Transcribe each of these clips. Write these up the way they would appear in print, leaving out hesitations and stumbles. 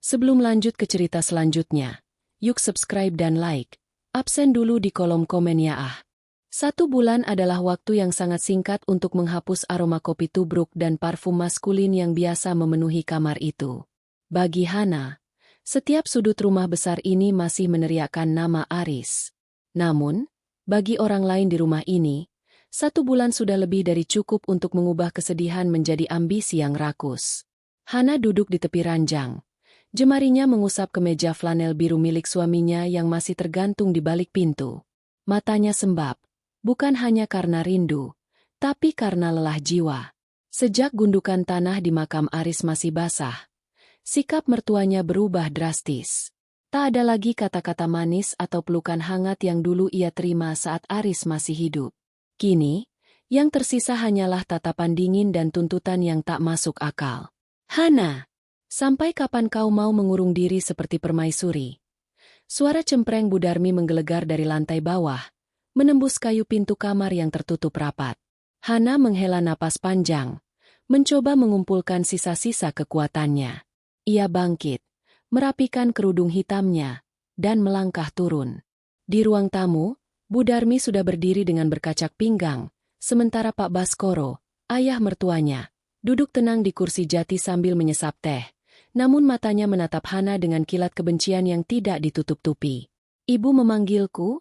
Sebelum lanjut ke cerita selanjutnya, yuk subscribe dan like. Absen dulu di kolom komen ya ah. 1 bulan adalah waktu yang sangat singkat untuk menghapus aroma kopi tubruk dan parfum maskulin yang biasa memenuhi kamar itu. Bagi Hana, setiap sudut rumah besar ini masih meneriakkan nama Aris. Namun, bagi orang lain di rumah ini, 1 bulan sudah lebih dari cukup untuk mengubah kesedihan menjadi ambisi yang rakus. Hana duduk di tepi ranjang. Jemarinya mengusap kemeja flanel biru milik suaminya yang masih tergantung di balik pintu. Matanya sembab, bukan hanya karena rindu, tapi karena lelah jiwa. Sejak gundukan tanah di makam Aris masih basah, sikap mertuanya berubah drastis. Tak ada lagi kata-kata manis atau pelukan hangat yang dulu ia terima saat Aris masih hidup. Kini, yang tersisa hanyalah tatapan dingin dan tuntutan yang tak masuk akal. Hana! Sampai kapan kau mau mengurung diri seperti permaisuri? Suara cempreng Bu Darmi menggelegar dari lantai bawah, menembus kayu pintu kamar yang tertutup rapat. Hana menghela napas panjang, mencoba mengumpulkan sisa-sisa kekuatannya. Ia bangkit, merapikan kerudung hitamnya, dan melangkah turun. Di ruang tamu, Bu Darmi sudah berdiri dengan berkacak pinggang, sementara Pak Baskoro, ayah mertuanya, duduk tenang di kursi jati sambil menyesap teh. Namun matanya menatap Hana dengan kilat kebencian yang tidak ditutup-tupi. "Ibu memanggilku?"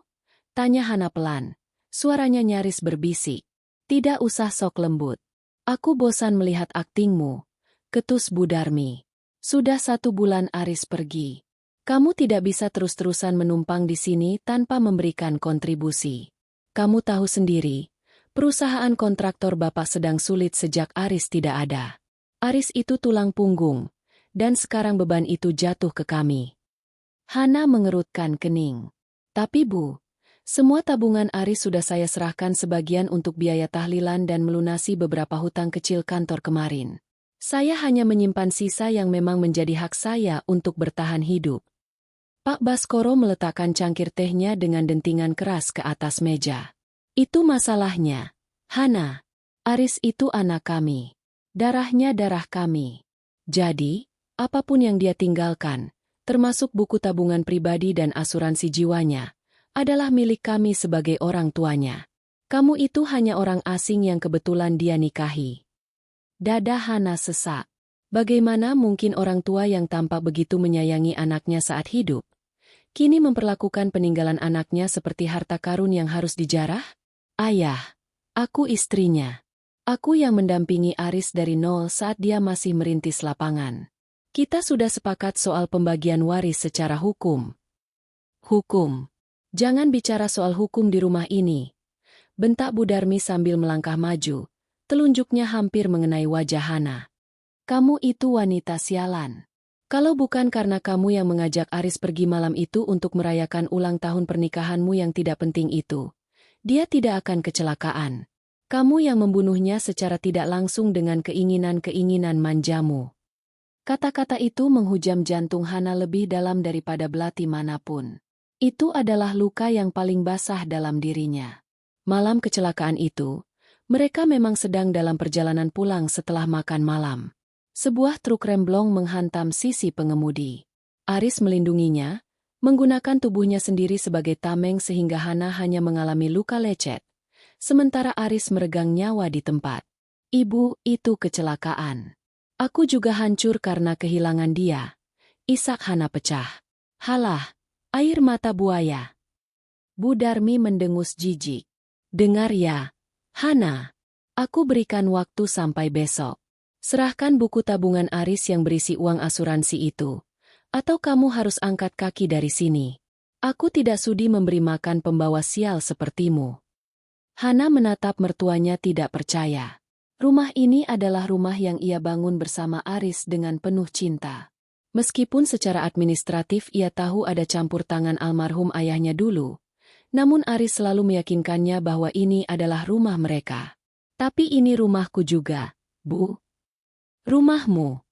tanya Hana pelan. Suaranya nyaris berbisik. "Tidak usah sok lembut. Aku bosan melihat aktingmu," ketus Bu Darmi. "Sudah 1 bulan Aris pergi. Kamu tidak bisa terus-terusan menumpang di sini tanpa memberikan kontribusi. Kamu tahu sendiri, perusahaan kontraktor Bapak sedang sulit sejak Aris tidak ada. Aris itu tulang punggung. Dan sekarang beban itu jatuh ke kami." Hana mengerutkan kening. "Tapi Bu, semua tabungan Aris sudah saya serahkan sebagian untuk biaya tahlilan dan melunasi beberapa hutang kecil kantor kemarin. Saya hanya menyimpan sisa yang memang menjadi hak saya untuk bertahan hidup." Pak Baskoro meletakkan cangkir tehnya dengan dentingan keras ke atas meja. "Itu masalahnya, Hana. Aris itu anak kami. Darahnya darah kami. Jadi, apapun yang dia tinggalkan, termasuk buku tabungan pribadi dan asuransi jiwanya, adalah milik kami sebagai orang tuanya. Kamu itu hanya orang asing yang kebetulan dia nikahi." Dada Hana sesak. Bagaimana mungkin orang tua yang tampak begitu menyayangi anaknya saat hidup, kini memperlakukan peninggalan anaknya seperti harta karun yang harus dijarah? "Ayah, aku istrinya. Aku yang mendampingi Aris dari nol saat dia masih merintis lapangan. Kita sudah sepakat soal pembagian waris secara hukum." "Hukum? Jangan bicara soal hukum di rumah ini," bentak Bu Darmi sambil melangkah maju, telunjuknya hampir mengenai wajah Hana. "Kamu itu wanita sialan. Kalau bukan karena kamu yang mengajak Aris pergi malam itu untuk merayakan ulang tahun pernikahanmu yang tidak penting itu, dia tidak akan kecelakaan. Kamu yang membunuhnya secara tidak langsung dengan keinginan-keinginan manjamu." Kata-kata itu menghujam jantung Hana lebih dalam daripada belati manapun. Itu adalah luka yang paling basah dalam dirinya. Malam kecelakaan itu, mereka memang sedang dalam perjalanan pulang setelah makan malam. Sebuah truk remblong menghantam sisi pengemudi. Aris melindunginya, menggunakan tubuhnya sendiri sebagai tameng sehingga Hana hanya mengalami luka lecet. Sementara Aris meregang nyawa di tempat. "Ibu, itu kecelakaan. Aku juga hancur karena kehilangan dia." Isak Hana pecah. "Halah, air mata buaya." Bu Darmi mendengus jijik. "Dengar ya, Hana. Aku berikan waktu sampai besok. Serahkan buku tabungan Aris yang berisi uang asuransi itu. Atau kamu harus angkat kaki dari sini. Aku tidak sudi memberi makan pembawa sial sepertimu." Hana menatap mertuanya tidak percaya. Rumah ini adalah rumah yang ia bangun bersama Aris dengan penuh cinta. Meskipun secara administratif ia tahu ada campur tangan almarhum ayahnya dulu, namun Aris selalu meyakinkannya bahwa ini adalah rumah mereka. "Tapi ini rumahku juga, Bu." "Rumahmu?"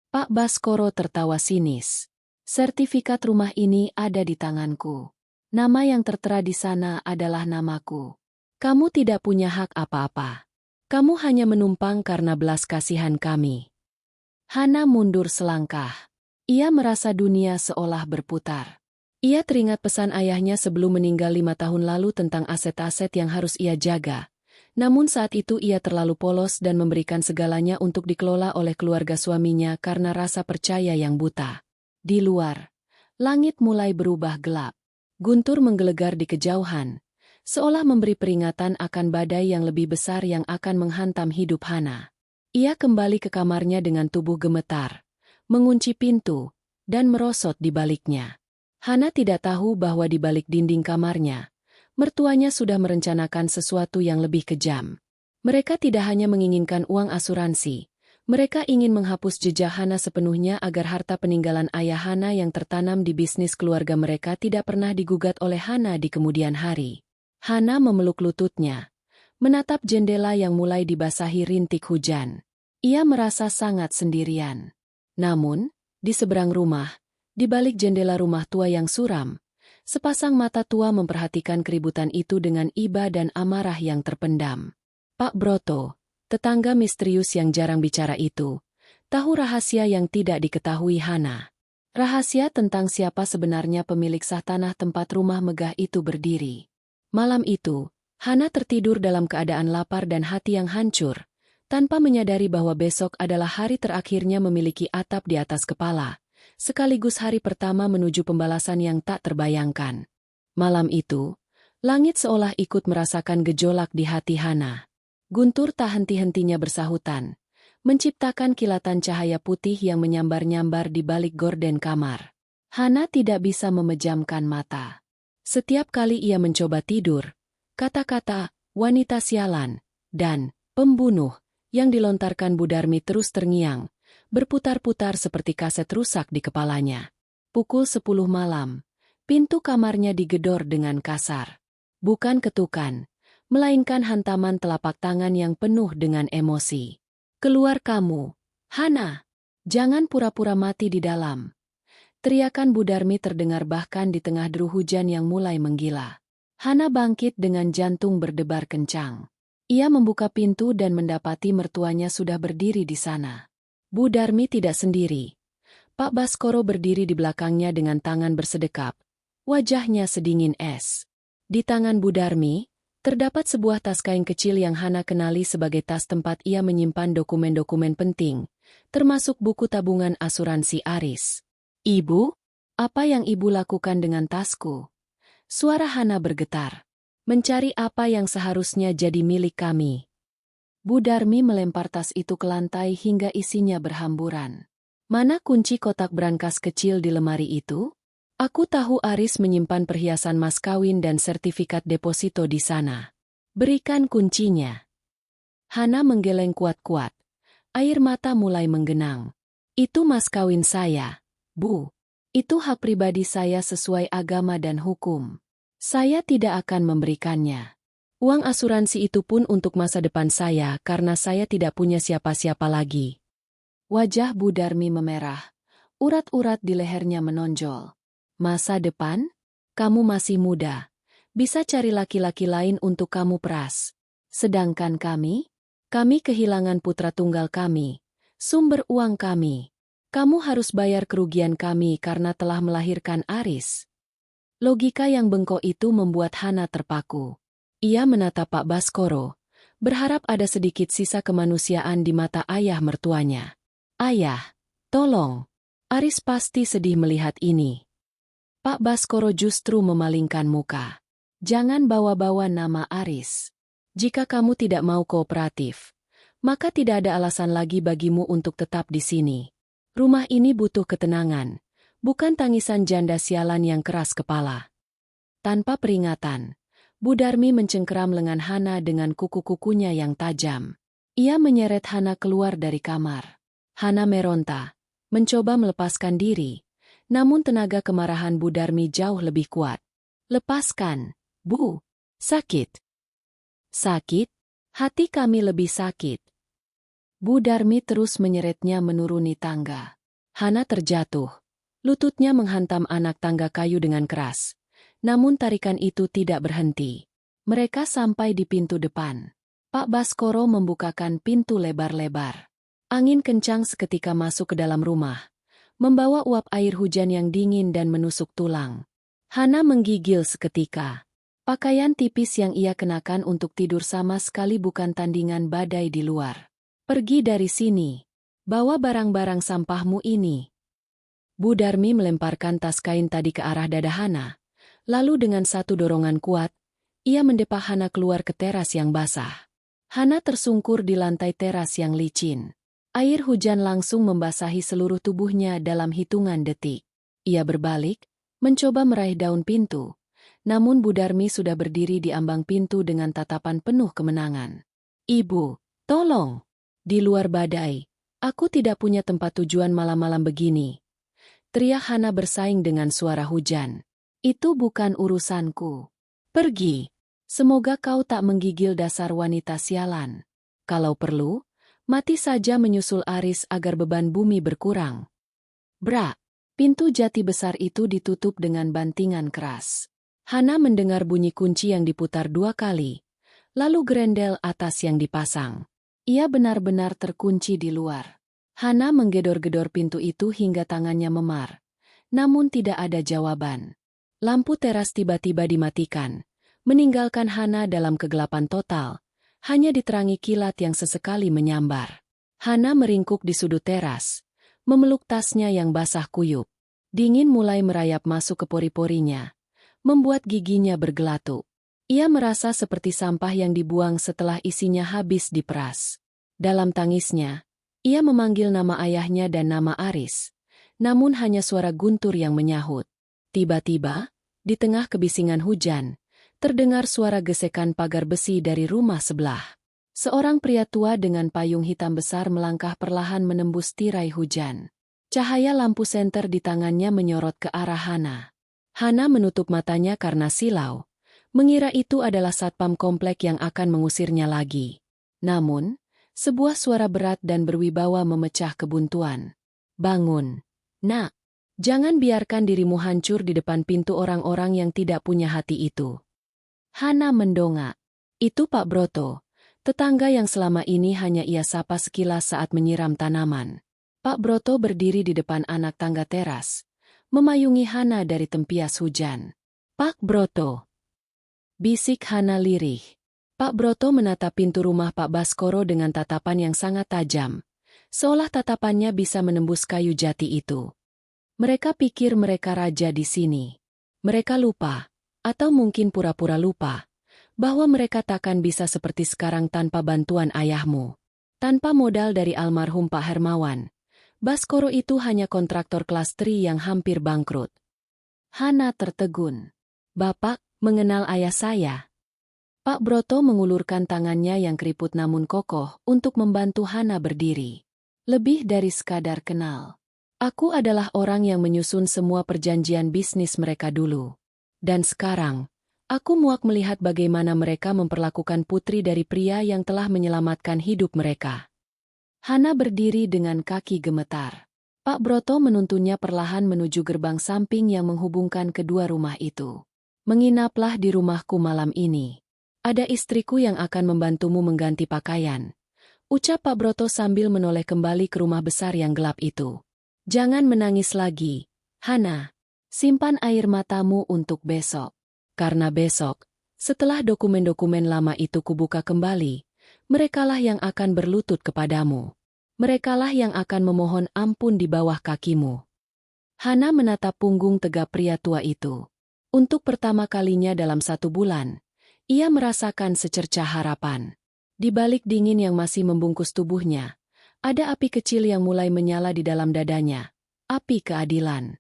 Pak Baskoro tertawa sinis. "Sertifikat rumah ini ada di tanganku. Nama yang tertera di sana adalah namaku. Kamu tidak punya hak apa-apa. Kamu hanya menumpang karena belas kasihan kami." Hana mundur selangkah. Ia merasa dunia seolah berputar. Ia teringat pesan ayahnya sebelum meninggal 5 tahun lalu tentang aset-aset yang harus ia jaga. Namun saat itu ia terlalu polos dan memberikan segalanya untuk dikelola oleh keluarga suaminya karena rasa percaya yang buta. Di luar, langit mulai berubah gelap. Guntur menggelegar di kejauhan, seolah memberi peringatan akan badai yang lebih besar yang akan menghantam hidup Hana. Ia kembali ke kamarnya dengan tubuh gemetar, mengunci pintu, dan merosot di baliknya. Hana tidak tahu bahwa di balik dinding kamarnya, mertuanya sudah merencanakan sesuatu yang lebih kejam. Mereka tidak hanya menginginkan uang asuransi, mereka ingin menghapus jejak Hana sepenuhnya agar harta peninggalan ayah Hana yang tertanam di bisnis keluarga mereka tidak pernah digugat oleh Hana di kemudian hari. Hana memeluk lututnya, menatap jendela yang mulai dibasahi rintik hujan. Ia merasa sangat sendirian. Namun, di seberang rumah, di balik jendela rumah tua yang suram, sepasang mata tua memperhatikan keributan itu dengan iba dan amarah yang terpendam. Pak Broto, tetangga misterius yang jarang bicara itu, tahu rahasia yang tidak diketahui Hana. Rahasia tentang siapa sebenarnya pemilik sah tanah tempat rumah megah itu berdiri. Malam itu, Hana tertidur dalam keadaan lapar dan hati yang hancur, tanpa menyadari bahwa besok adalah hari terakhirnya memiliki atap di atas kepala, sekaligus hari pertama menuju pembalasan yang tak terbayangkan. Malam itu, langit seolah ikut merasakan gejolak di hati Hana. Guntur tak henti-hentinya bersahutan, menciptakan kilatan cahaya putih yang menyambar-nyambar di balik gorden kamar. Hana tidak bisa memejamkan mata. Setiap kali ia mencoba tidur, kata-kata wanita sialan dan pembunuh yang dilontarkan Bu Darmi terus terngiang, berputar-putar seperti kaset rusak di kepalanya. Pukul 10 malam, pintu kamarnya digedor dengan kasar. Bukan ketukan, melainkan hantaman telapak tangan yang penuh dengan emosi. "Keluar kamu, Hana! Jangan pura-pura mati di dalam!" Teriakan Bu Darmi terdengar bahkan di tengah deru hujan yang mulai menggila. Hana bangkit dengan jantung berdebar kencang. Ia membuka pintu dan mendapati mertuanya sudah berdiri di sana. Bu Darmi tidak sendiri. Pak Baskoro berdiri di belakangnya dengan tangan bersedekap. Wajahnya sedingin es. Di tangan Bu Darmi, terdapat sebuah tas kain kecil yang Hana kenali sebagai tas tempat ia menyimpan dokumen-dokumen penting, termasuk buku tabungan asuransi Aris. "Ibu, apa yang ibu lakukan dengan tasku?" Suara Hana bergetar. "Mencari apa yang seharusnya jadi milik kami." Bu Darmi melempar tas itu ke lantai hingga isinya berhamburan. "Mana kunci kotak brankas kecil di lemari itu? Aku tahu Aris menyimpan perhiasan mas kawin dan sertifikat deposito di sana. Berikan kuncinya." Hana menggeleng kuat-kuat. Air mata mulai menggenang. "Itu mas kawin saya, Bu. Itu hak pribadi saya sesuai agama dan hukum. Saya tidak akan memberikannya. Uang asuransi itu pun untuk masa depan saya karena saya tidak punya siapa-siapa lagi." Wajah Bu Darmi memerah. Urat-urat di lehernya menonjol. "Masa depan? Kamu masih muda. Bisa cari laki-laki lain untuk kamu peras. Sedangkan kami kehilangan putra tunggal kami, sumber uang kami. Kamu harus bayar kerugian kami karena telah melahirkan Aris." Logika yang bengkok itu membuat Hana terpaku. Ia menatap Pak Baskoro, berharap ada sedikit sisa kemanusiaan di mata ayah mertuanya. "Ayah, tolong. Aris pasti sedih melihat ini." Pak Baskoro justru memalingkan muka. "Jangan bawa-bawa nama Aris. Jika kamu tidak mau kooperatif, maka tidak ada alasan lagi bagimu untuk tetap di sini. Rumah ini butuh ketenangan, bukan tangisan janda sialan yang keras kepala." Tanpa peringatan, Bu Darmi mencengkeram lengan Hana dengan kuku-kukunya yang tajam. Ia menyeret Hana keluar dari kamar. Hana meronta, mencoba melepaskan diri, namun tenaga kemarahan Bu Darmi jauh lebih kuat. "Lepaskan, Bu. Sakit." "Sakit? Hati kami lebih sakit." Bu Darmi terus menyeretnya menuruni tangga. Hana terjatuh. Lututnya menghantam anak tangga kayu dengan keras. Namun tarikan itu tidak berhenti. Mereka sampai di pintu depan. Pak Baskoro membukakan pintu lebar-lebar. Angin kencang seketika masuk ke dalam rumah, membawa uap air hujan yang dingin dan menusuk tulang. Hana menggigil seketika. Pakaian tipis yang ia kenakan untuk tidur sama sekali bukan tandingan badai di luar. Pergi dari sini. Bawa barang-barang sampahmu ini. Bu Darmi melemparkan tas kain tadi ke arah dada Hana. Lalu dengan satu dorongan kuat, ia mendepak Hana keluar ke teras yang basah. Hana tersungkur di lantai teras yang licin. Air hujan langsung membasahi seluruh tubuhnya dalam hitungan detik. Ia berbalik, mencoba meraih daun pintu. Namun Bu Darmi sudah berdiri di ambang pintu dengan tatapan penuh kemenangan. "Ibu, tolong! Di luar badai, aku tidak punya tempat tujuan malam-malam begini," teriak Hana bersaing dengan suara hujan. "Itu bukan urusanku. Pergi. Semoga kau tak menggigil dasar wanita sialan. Kalau perlu, mati saja menyusul Aris agar beban bumi berkurang." Brak! Pintu jati besar itu ditutup dengan bantingan keras. Hana mendengar bunyi kunci yang diputar 2 kali, lalu gerendel atas yang dipasang. Ia benar-benar terkunci di luar. Hana menggedor-gedor pintu itu hingga tangannya memar. Namun tidak ada jawaban. Lampu teras tiba-tiba dimatikan, meninggalkan Hana dalam kegelapan total, hanya diterangi kilat yang sesekali menyambar. Hana meringkuk di sudut teras, memeluk tasnya yang basah kuyup. Dingin mulai merayap masuk ke pori-porinya, membuat giginya bergelatu. Ia merasa seperti sampah yang dibuang setelah isinya habis diperas. Dalam tangisnya, ia memanggil nama ayahnya dan nama Aris, namun hanya suara guntur yang menyahut. Tiba-tiba, di tengah kebisingan hujan, terdengar suara gesekan pagar besi dari rumah sebelah. Seorang pria tua dengan payung hitam besar melangkah perlahan menembus tirai hujan. Cahaya lampu senter di tangannya menyorot ke arah Hana. Hana menutup matanya karena silau, mengira itu adalah satpam komplek yang akan mengusirnya lagi. Namun, sebuah suara berat dan berwibawa memecah kebuntuan. "Bangun, nak. Jangan biarkan dirimu hancur di depan pintu orang-orang yang tidak punya hati itu." Hana mendongak. Itu Pak Broto, tetangga yang selama ini hanya ia sapa sekilas saat menyiram tanaman. Pak Broto berdiri di depan anak tangga teras, memayungi Hana dari tempias hujan. "Pak Broto," bisik Hana lirih. Pak Broto menatap pintu rumah Pak Baskoro dengan tatapan yang sangat tajam, seolah tatapannya bisa menembus kayu jati itu. Mereka pikir mereka raja di sini. Mereka lupa, atau mungkin pura-pura lupa, bahwa mereka takkan bisa seperti sekarang tanpa bantuan ayahmu. Tanpa modal dari almarhum Pak Hermawan, Baskoro itu hanya kontraktor kelas 3 yang hampir bangkrut. Hana tertegun. "Bapak mengenal ayah saya?" Pak Broto mengulurkan tangannya yang keriput namun kokoh untuk membantu Hana berdiri. "Lebih dari sekadar kenal. Aku adalah orang yang menyusun semua perjanjian bisnis mereka dulu. Dan sekarang, aku muak melihat bagaimana mereka memperlakukan putri dari pria yang telah menyelamatkan hidup mereka." Hana berdiri dengan kaki gemetar. Pak Broto menuntunnya perlahan menuju gerbang samping yang menghubungkan kedua rumah itu. "Menginaplah di rumahku malam ini. Ada istriku yang akan membantumu mengganti pakaian," ucap Pak Broto sambil menoleh kembali ke rumah besar yang gelap itu. "Jangan menangis lagi, Hana. Simpan air matamu untuk besok. Karena besok, setelah dokumen-dokumen lama itu kubuka kembali, merekalah yang akan berlutut kepadamu. Merekalah yang akan memohon ampun di bawah kakimu." Hana menatap punggung tegap pria tua itu. Untuk pertama kalinya dalam 1 bulan, ia merasakan secercah harapan. Di balik dingin yang masih membungkus tubuhnya, ada api kecil yang mulai menyala di dalam dadanya. Api keadilan.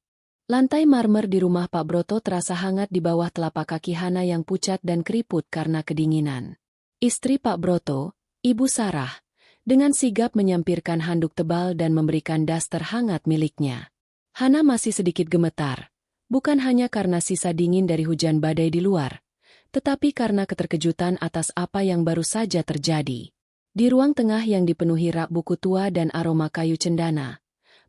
Lantai marmer di rumah Pak Broto terasa hangat di bawah telapak kaki Hana yang pucat dan keriput karena kedinginan. Istri Pak Broto, Ibu Sarah, dengan sigap menyampirkan handuk tebal dan memberikan daster hangat miliknya. Hana masih sedikit gemetar, bukan hanya karena sisa dingin dari hujan badai di luar, tetapi karena keterkejutan atas apa yang baru saja terjadi. Di ruang tengah yang dipenuhi rak buku tua dan aroma kayu cendana,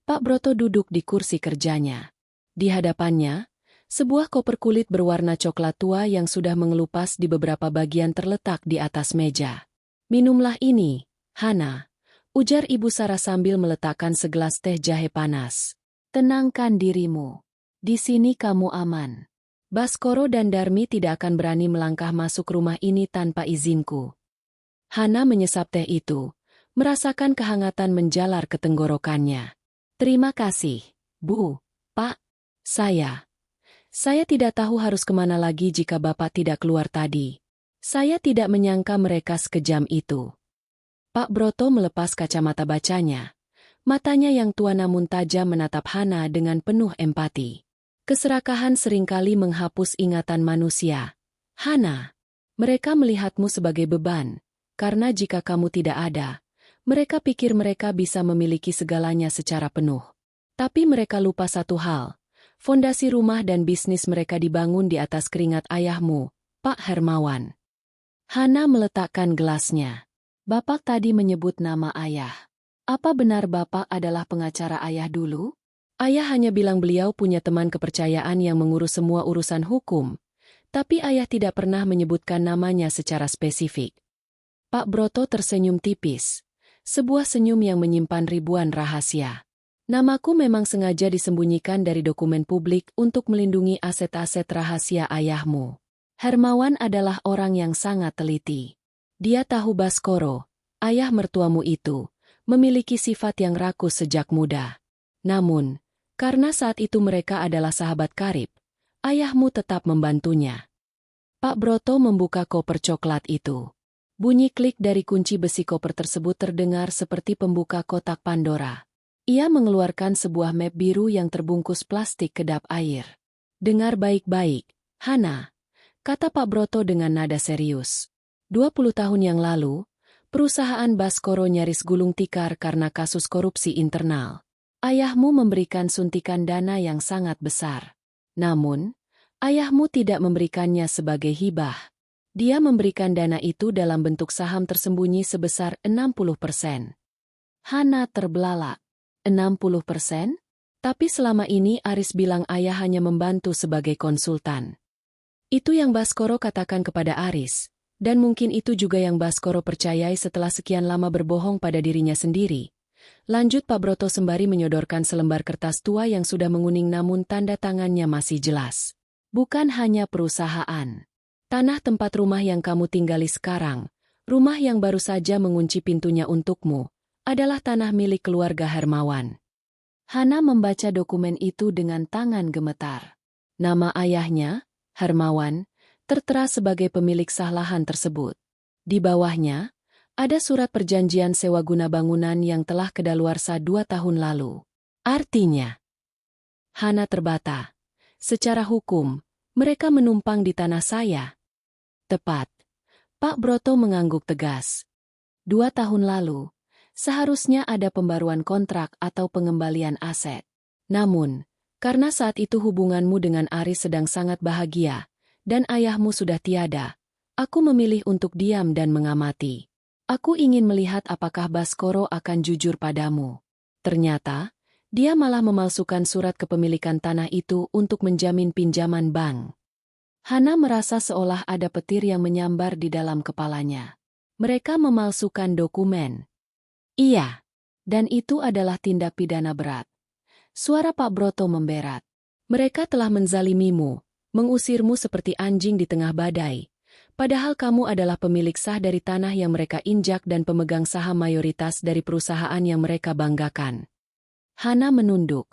Pak Broto duduk di kursi kerjanya. Di hadapannya, sebuah koper kulit berwarna coklat tua yang sudah mengelupas di beberapa bagian terletak di atas meja. "Minumlah ini, Hana," ujar Ibu Sarah sambil meletakkan segelas teh jahe panas. Tenangkan dirimu. Di sini kamu aman. Baskoro dan Darmi tidak akan berani melangkah masuk rumah ini tanpa izinku. Hana menyesap teh itu, merasakan kehangatan menjalar ke tenggorokannya. Terima kasih, Bu, Pak. Saya tidak tahu harus kemana lagi jika Bapak tidak keluar tadi. Saya tidak menyangka mereka sekejam itu. Pak Broto melepas kacamata bacanya. Matanya yang tua namun tajam menatap Hana dengan penuh empati. Keserakahan seringkali menghapus ingatan manusia. Hana, mereka melihatmu sebagai beban, karena jika kamu tidak ada, mereka pikir mereka bisa memiliki segalanya secara penuh. Tapi mereka lupa satu hal. Fondasi rumah dan bisnis mereka dibangun di atas keringat ayahmu, Pak Hermawan. Hana meletakkan gelasnya. Bapak tadi menyebut nama ayah. Apa benar Bapak adalah pengacara ayah dulu? Ayah hanya bilang beliau punya teman kepercayaan yang mengurus semua urusan hukum, tapi ayah tidak pernah menyebutkan namanya secara spesifik. Pak Broto tersenyum tipis, sebuah senyum yang menyimpan ribuan rahasia. Namaku memang sengaja disembunyikan dari dokumen publik untuk melindungi aset-aset rahasia ayahmu. Hermawan adalah orang yang sangat teliti. Dia tahu Baskoro, ayah mertuamu itu, memiliki sifat yang rakus sejak muda. Namun, karena saat itu mereka adalah sahabat karib, ayahmu tetap membantunya. Pak Broto membuka koper coklat itu. Bunyi klik dari kunci besi koper tersebut terdengar seperti pembuka kotak Pandora. Ia mengeluarkan sebuah map biru yang terbungkus plastik kedap air. Dengar baik-baik, Hana, kata Pak Broto dengan nada serius. 20 tahun yang lalu, perusahaan Baskoro nyaris gulung tikar karena kasus korupsi internal. Ayahmu memberikan suntikan dana yang sangat besar. Namun, ayahmu tidak memberikannya sebagai hibah. Dia memberikan dana itu dalam bentuk saham tersembunyi sebesar 60%. Hana terbelalak. 60%? Tapi selama ini Aris bilang ayah hanya membantu sebagai konsultan. Itu yang Baskoro katakan kepada Aris, dan mungkin itu juga yang Baskoro percayai setelah sekian lama berbohong pada dirinya sendiri. Lanjut Pak Broto sembari menyodorkan selembar kertas tua yang sudah menguning namun tanda tangannya masih jelas. Bukan hanya perusahaan. Tanah tempat rumah yang kamu tinggali sekarang, rumah yang baru saja mengunci pintunya untukmu, adalah tanah milik keluarga Hermawan. Hana membaca dokumen itu dengan tangan gemetar. Nama ayahnya, Hermawan, tertera sebagai pemilik sah lahan tersebut. Di bawahnya, ada surat perjanjian sewa guna bangunan yang telah kedaluarsa 2 tahun lalu. Artinya, Hana terbata. Secara hukum, mereka menumpang di tanah saya. Tepat. Pak Broto mengangguk tegas. 2 tahun lalu, seharusnya ada pembaruan kontrak atau pengembalian aset. Namun, karena saat itu hubunganmu dengan Aris sedang sangat bahagia, dan ayahmu sudah tiada, aku memilih untuk diam dan mengamati. Aku ingin melihat apakah Baskoro akan jujur padamu. Ternyata, dia malah memalsukan surat kepemilikan tanah itu untuk menjamin pinjaman bank. Hana merasa seolah ada petir yang menyambar di dalam kepalanya. Mereka memalsukan dokumen. Iya, dan itu adalah tindak pidana berat. Suara Pak Broto memberat. Mereka telah menzalimimu, mengusirmu seperti anjing di tengah badai. Padahal kamu adalah pemilik sah dari tanah yang mereka injak dan pemegang saham mayoritas dari perusahaan yang mereka banggakan. Hana menunduk.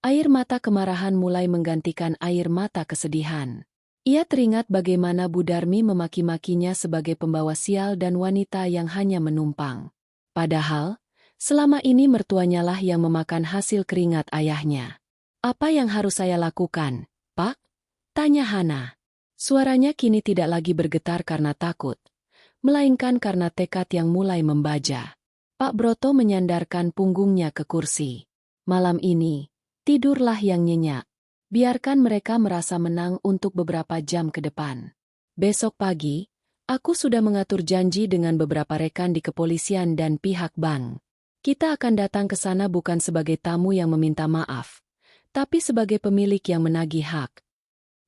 Air mata kemarahan mulai menggantikan air mata kesedihan. Ia teringat bagaimana Bu Darmi memaki-makinya sebagai pembawa sial dan wanita yang hanya menumpang. Padahal, selama ini mertuanya lah yang memakan hasil keringat ayahnya. Apa yang harus saya lakukan, Pak? Tanya Hana. Suaranya kini tidak lagi bergetar karena takut, melainkan karena tekad yang mulai membaja. Pak Broto menyandarkan punggungnya ke kursi. Malam ini, tidurlah yang nyenyak. Biarkan mereka merasa menang untuk beberapa jam ke depan. Besok pagi, aku sudah mengatur janji dengan beberapa rekan di kepolisian dan pihak bank. Kita akan datang ke sana bukan sebagai tamu yang meminta maaf, tapi sebagai pemilik yang menagih hak.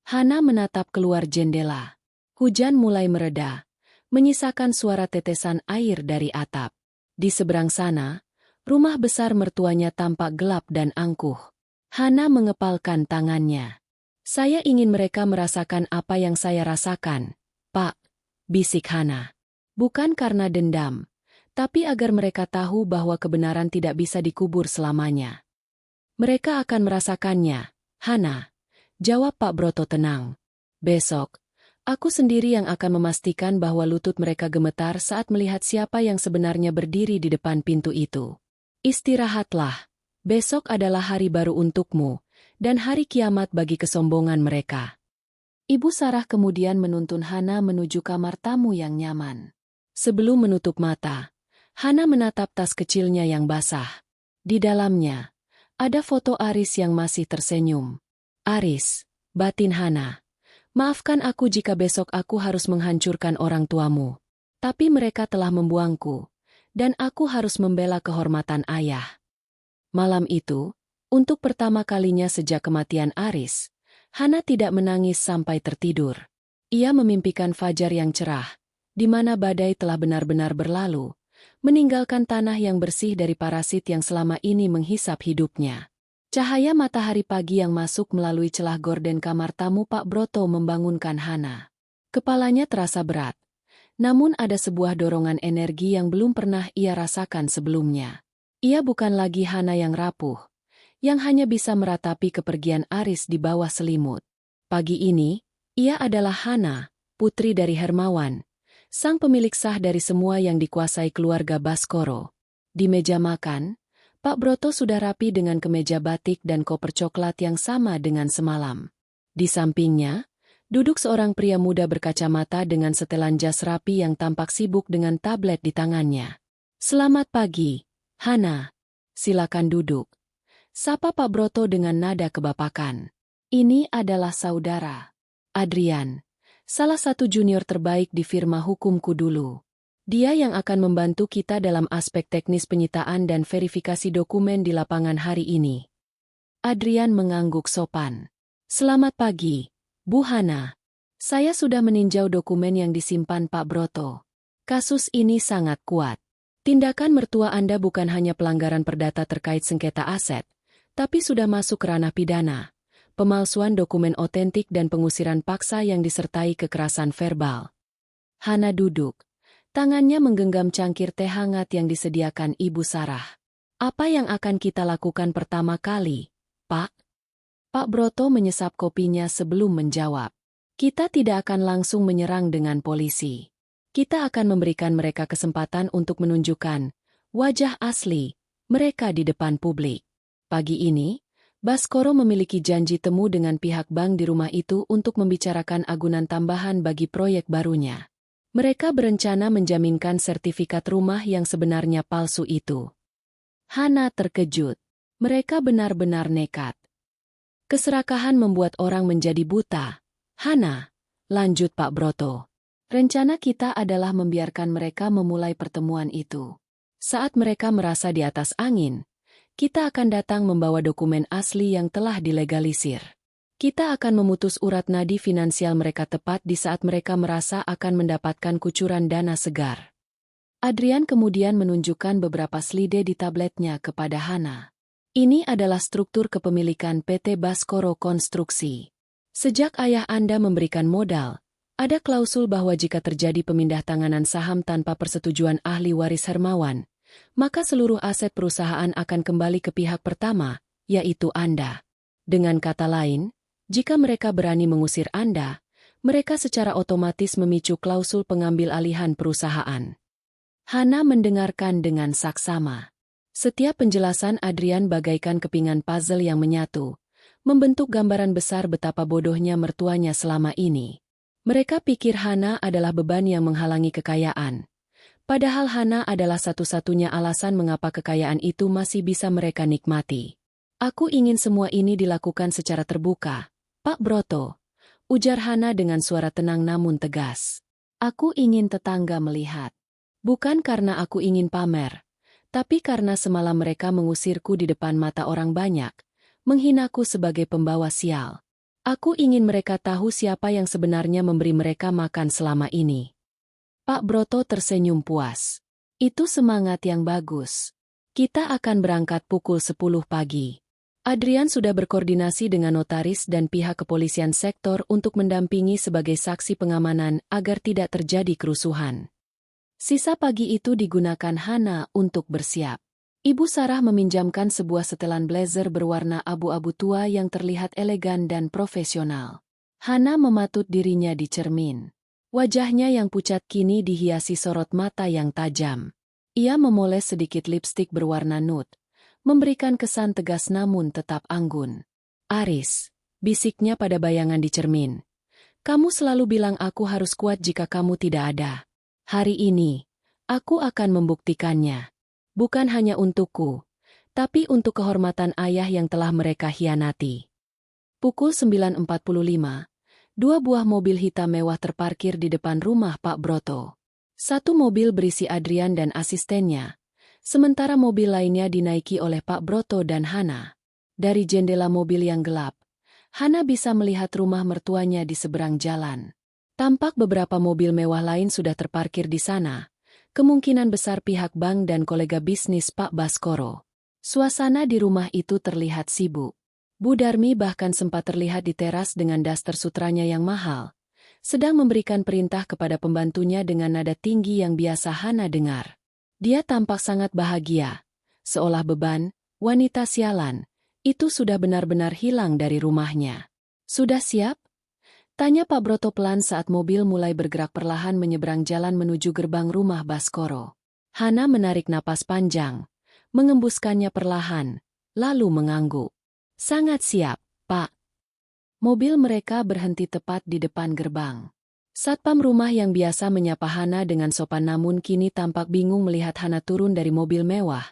Hana menatap keluar jendela. Hujan mulai mereda, menyisakan suara tetesan air dari atap. Di seberang sana, rumah besar mertuanya tampak gelap dan angkuh. Hana mengepalkan tangannya. Saya ingin mereka merasakan apa yang saya rasakan, Pak, bisik Hana. Bukan karena dendam, tapi agar mereka tahu bahwa kebenaran tidak bisa dikubur selamanya. Mereka akan merasakannya, Hana. Jawab Pak Broto tenang. Besok, aku sendiri yang akan memastikan bahwa lutut mereka gemetar saat melihat siapa yang sebenarnya berdiri di depan pintu itu. Istirahatlah. Besok adalah hari baru untukmu, dan hari kiamat bagi kesombongan mereka. Ibu Sarah kemudian menuntun Hana menuju kamar tamu yang nyaman. Sebelum menutup mata, Hana menatap tas kecilnya yang basah. Di dalamnya, ada foto Aris yang masih tersenyum. Aris, batin Hana. Maafkan aku jika besok aku harus menghancurkan orang tuamu. Tapi mereka telah membuangku, dan aku harus membela kehormatan ayah. Malam itu, untuk pertama kalinya sejak kematian Aris, Hana tidak menangis sampai tertidur. Ia memimpikan fajar yang cerah, di mana badai telah benar-benar berlalu, meninggalkan tanah yang bersih dari parasit yang selama ini menghisap hidupnya. Cahaya matahari pagi yang masuk melalui celah gorden kamar tamu Pak Broto membangunkan Hana. Kepalanya terasa berat, namun ada sebuah dorongan energi yang belum pernah ia rasakan sebelumnya. Ia bukan lagi Hana yang rapuh, yang hanya bisa meratapi kepergian Aris di bawah selimut. Pagi ini, ia adalah Hana, putri dari Hermawan, sang pemilik sah dari semua yang dikuasai keluarga Baskoro. Di meja makan, Pak Broto sudah rapi dengan kemeja batik dan koper coklat yang sama dengan semalam. Di sampingnya, duduk seorang pria muda berkacamata dengan setelan jas rapi yang tampak sibuk dengan tablet di tangannya. Selamat pagi, Hana. Silakan duduk. Sapa Pak Broto dengan nada kebapakan. Ini adalah saudara Adrian, salah satu junior terbaik di firma hukumku dulu. Dia yang akan membantu kita dalam aspek teknis penyitaan dan verifikasi dokumen di lapangan hari ini. Adrian mengangguk sopan. Selamat pagi, Bu Hana. Saya sudah meninjau dokumen yang disimpan Pak Broto. Kasus ini sangat kuat. Tindakan mertua Anda bukan hanya pelanggaran perdata terkait sengketa aset, tapi sudah masuk ke ranah pidana, pemalsuan dokumen otentik dan pengusiran paksa yang disertai kekerasan verbal. Hana duduk. Tangannya menggenggam cangkir teh hangat yang disediakan Ibu Sarah. Apa yang akan kita lakukan pertama kali, Pak? Pak Broto menyesap kopinya sebelum menjawab. Kita tidak akan langsung menyerang dengan polisi. Kita akan memberikan mereka kesempatan untuk menunjukkan wajah asli mereka di depan publik. Pagi ini, Baskoro memiliki janji temu dengan pihak bank di rumah itu untuk membicarakan agunan tambahan bagi proyek barunya. Mereka berencana menjaminkan sertifikat rumah yang sebenarnya palsu itu. Hana terkejut. Mereka benar-benar nekat. Keserakahan membuat orang menjadi buta. Hana, lanjut Pak Broto. Rencana kita adalah membiarkan mereka memulai pertemuan itu. Saat mereka merasa di atas angin, kita akan datang membawa dokumen asli yang telah dilegalisir. Kita akan memutus urat nadi finansial mereka tepat di saat mereka merasa akan mendapatkan kucuran dana segar. Adrian kemudian menunjukkan beberapa slide di tabletnya kepada Hana. Ini adalah struktur kepemilikan PT Baskoro Konstruksi. Sejak ayah Anda memberikan modal, ada klausul bahwa jika terjadi pemindah tanganan saham tanpa persetujuan ahli waris Hermawan, maka seluruh aset perusahaan akan kembali ke pihak pertama, yaitu Anda. Dengan kata lain, jika mereka berani mengusir Anda, mereka secara otomatis memicu klausul pengambil alihan perusahaan. Hana mendengarkan dengan saksama. Setiap penjelasan Adrian bagaikan kepingan puzzle yang menyatu, membentuk gambaran besar betapa bodohnya mertuanya selama ini. Mereka pikir Hana adalah beban yang menghalangi kekayaan. Padahal Hana adalah satu-satunya alasan mengapa kekayaan itu masih bisa mereka nikmati. Aku ingin semua ini dilakukan secara terbuka, Pak Broto, ujar Hana dengan suara tenang namun tegas. Aku ingin tetangga melihat. Bukan karena aku ingin pamer, tapi karena semalam mereka mengusirku di depan mata orang banyak, menghinaku sebagai pembawa sial. Aku ingin mereka tahu siapa yang sebenarnya memberi mereka makan selama ini. Pak Broto tersenyum puas. Itu semangat yang bagus. Kita akan berangkat pukul 10 pagi. Adrian sudah berkoordinasi dengan notaris dan pihak kepolisian sektor untuk mendampingi sebagai saksi pengamanan agar tidak terjadi kerusuhan. Sisa pagi itu digunakan Hana untuk bersiap. Ibu Sarah meminjamkan sebuah setelan blazer berwarna abu-abu tua yang terlihat elegan dan profesional. Hana mematut dirinya di cermin. Wajahnya yang pucat kini dihiasi sorot mata yang tajam. Ia memoles sedikit lipstik berwarna nude, memberikan kesan tegas namun tetap anggun. "Aris," bisiknya pada bayangan di cermin. "Kamu selalu bilang aku harus kuat jika kamu tidak ada. Hari ini, aku akan membuktikannya. Bukan hanya untukku, tapi untuk kehormatan ayah yang telah mereka hianati." Pukul 9.45, dua buah mobil hitam mewah terparkir di depan rumah Pak Broto. Satu mobil berisi Adrian dan asistennya, sementara mobil lainnya dinaiki oleh Pak Broto dan Hana. Dari jendela mobil yang gelap, Hana bisa melihat rumah mertuanya di seberang jalan. Tampak beberapa mobil mewah lain sudah terparkir di sana, kemungkinan besar pihak bank dan kolega bisnis Pak Baskoro. Suasana di rumah itu terlihat sibuk. Bu Darmi bahkan sempat terlihat di teras dengan daster sutranya yang mahal, sedang memberikan perintah kepada pembantunya dengan nada tinggi yang biasa Hana dengar. Dia tampak sangat bahagia, seolah beban, wanita sialan, itu sudah benar-benar hilang dari rumahnya. "Sudah siap?" tanya Pak Broto pelan saat mobil mulai bergerak perlahan menyeberang jalan menuju gerbang rumah Baskoro. Hana menarik napas panjang, mengembuskannya perlahan, lalu mengangguk. "Sangat siap, Pak." Mobil mereka berhenti tepat di depan gerbang. Satpam rumah yang biasa menyapa Hana dengan sopan namun kini tampak bingung melihat Hana turun dari mobil mewah.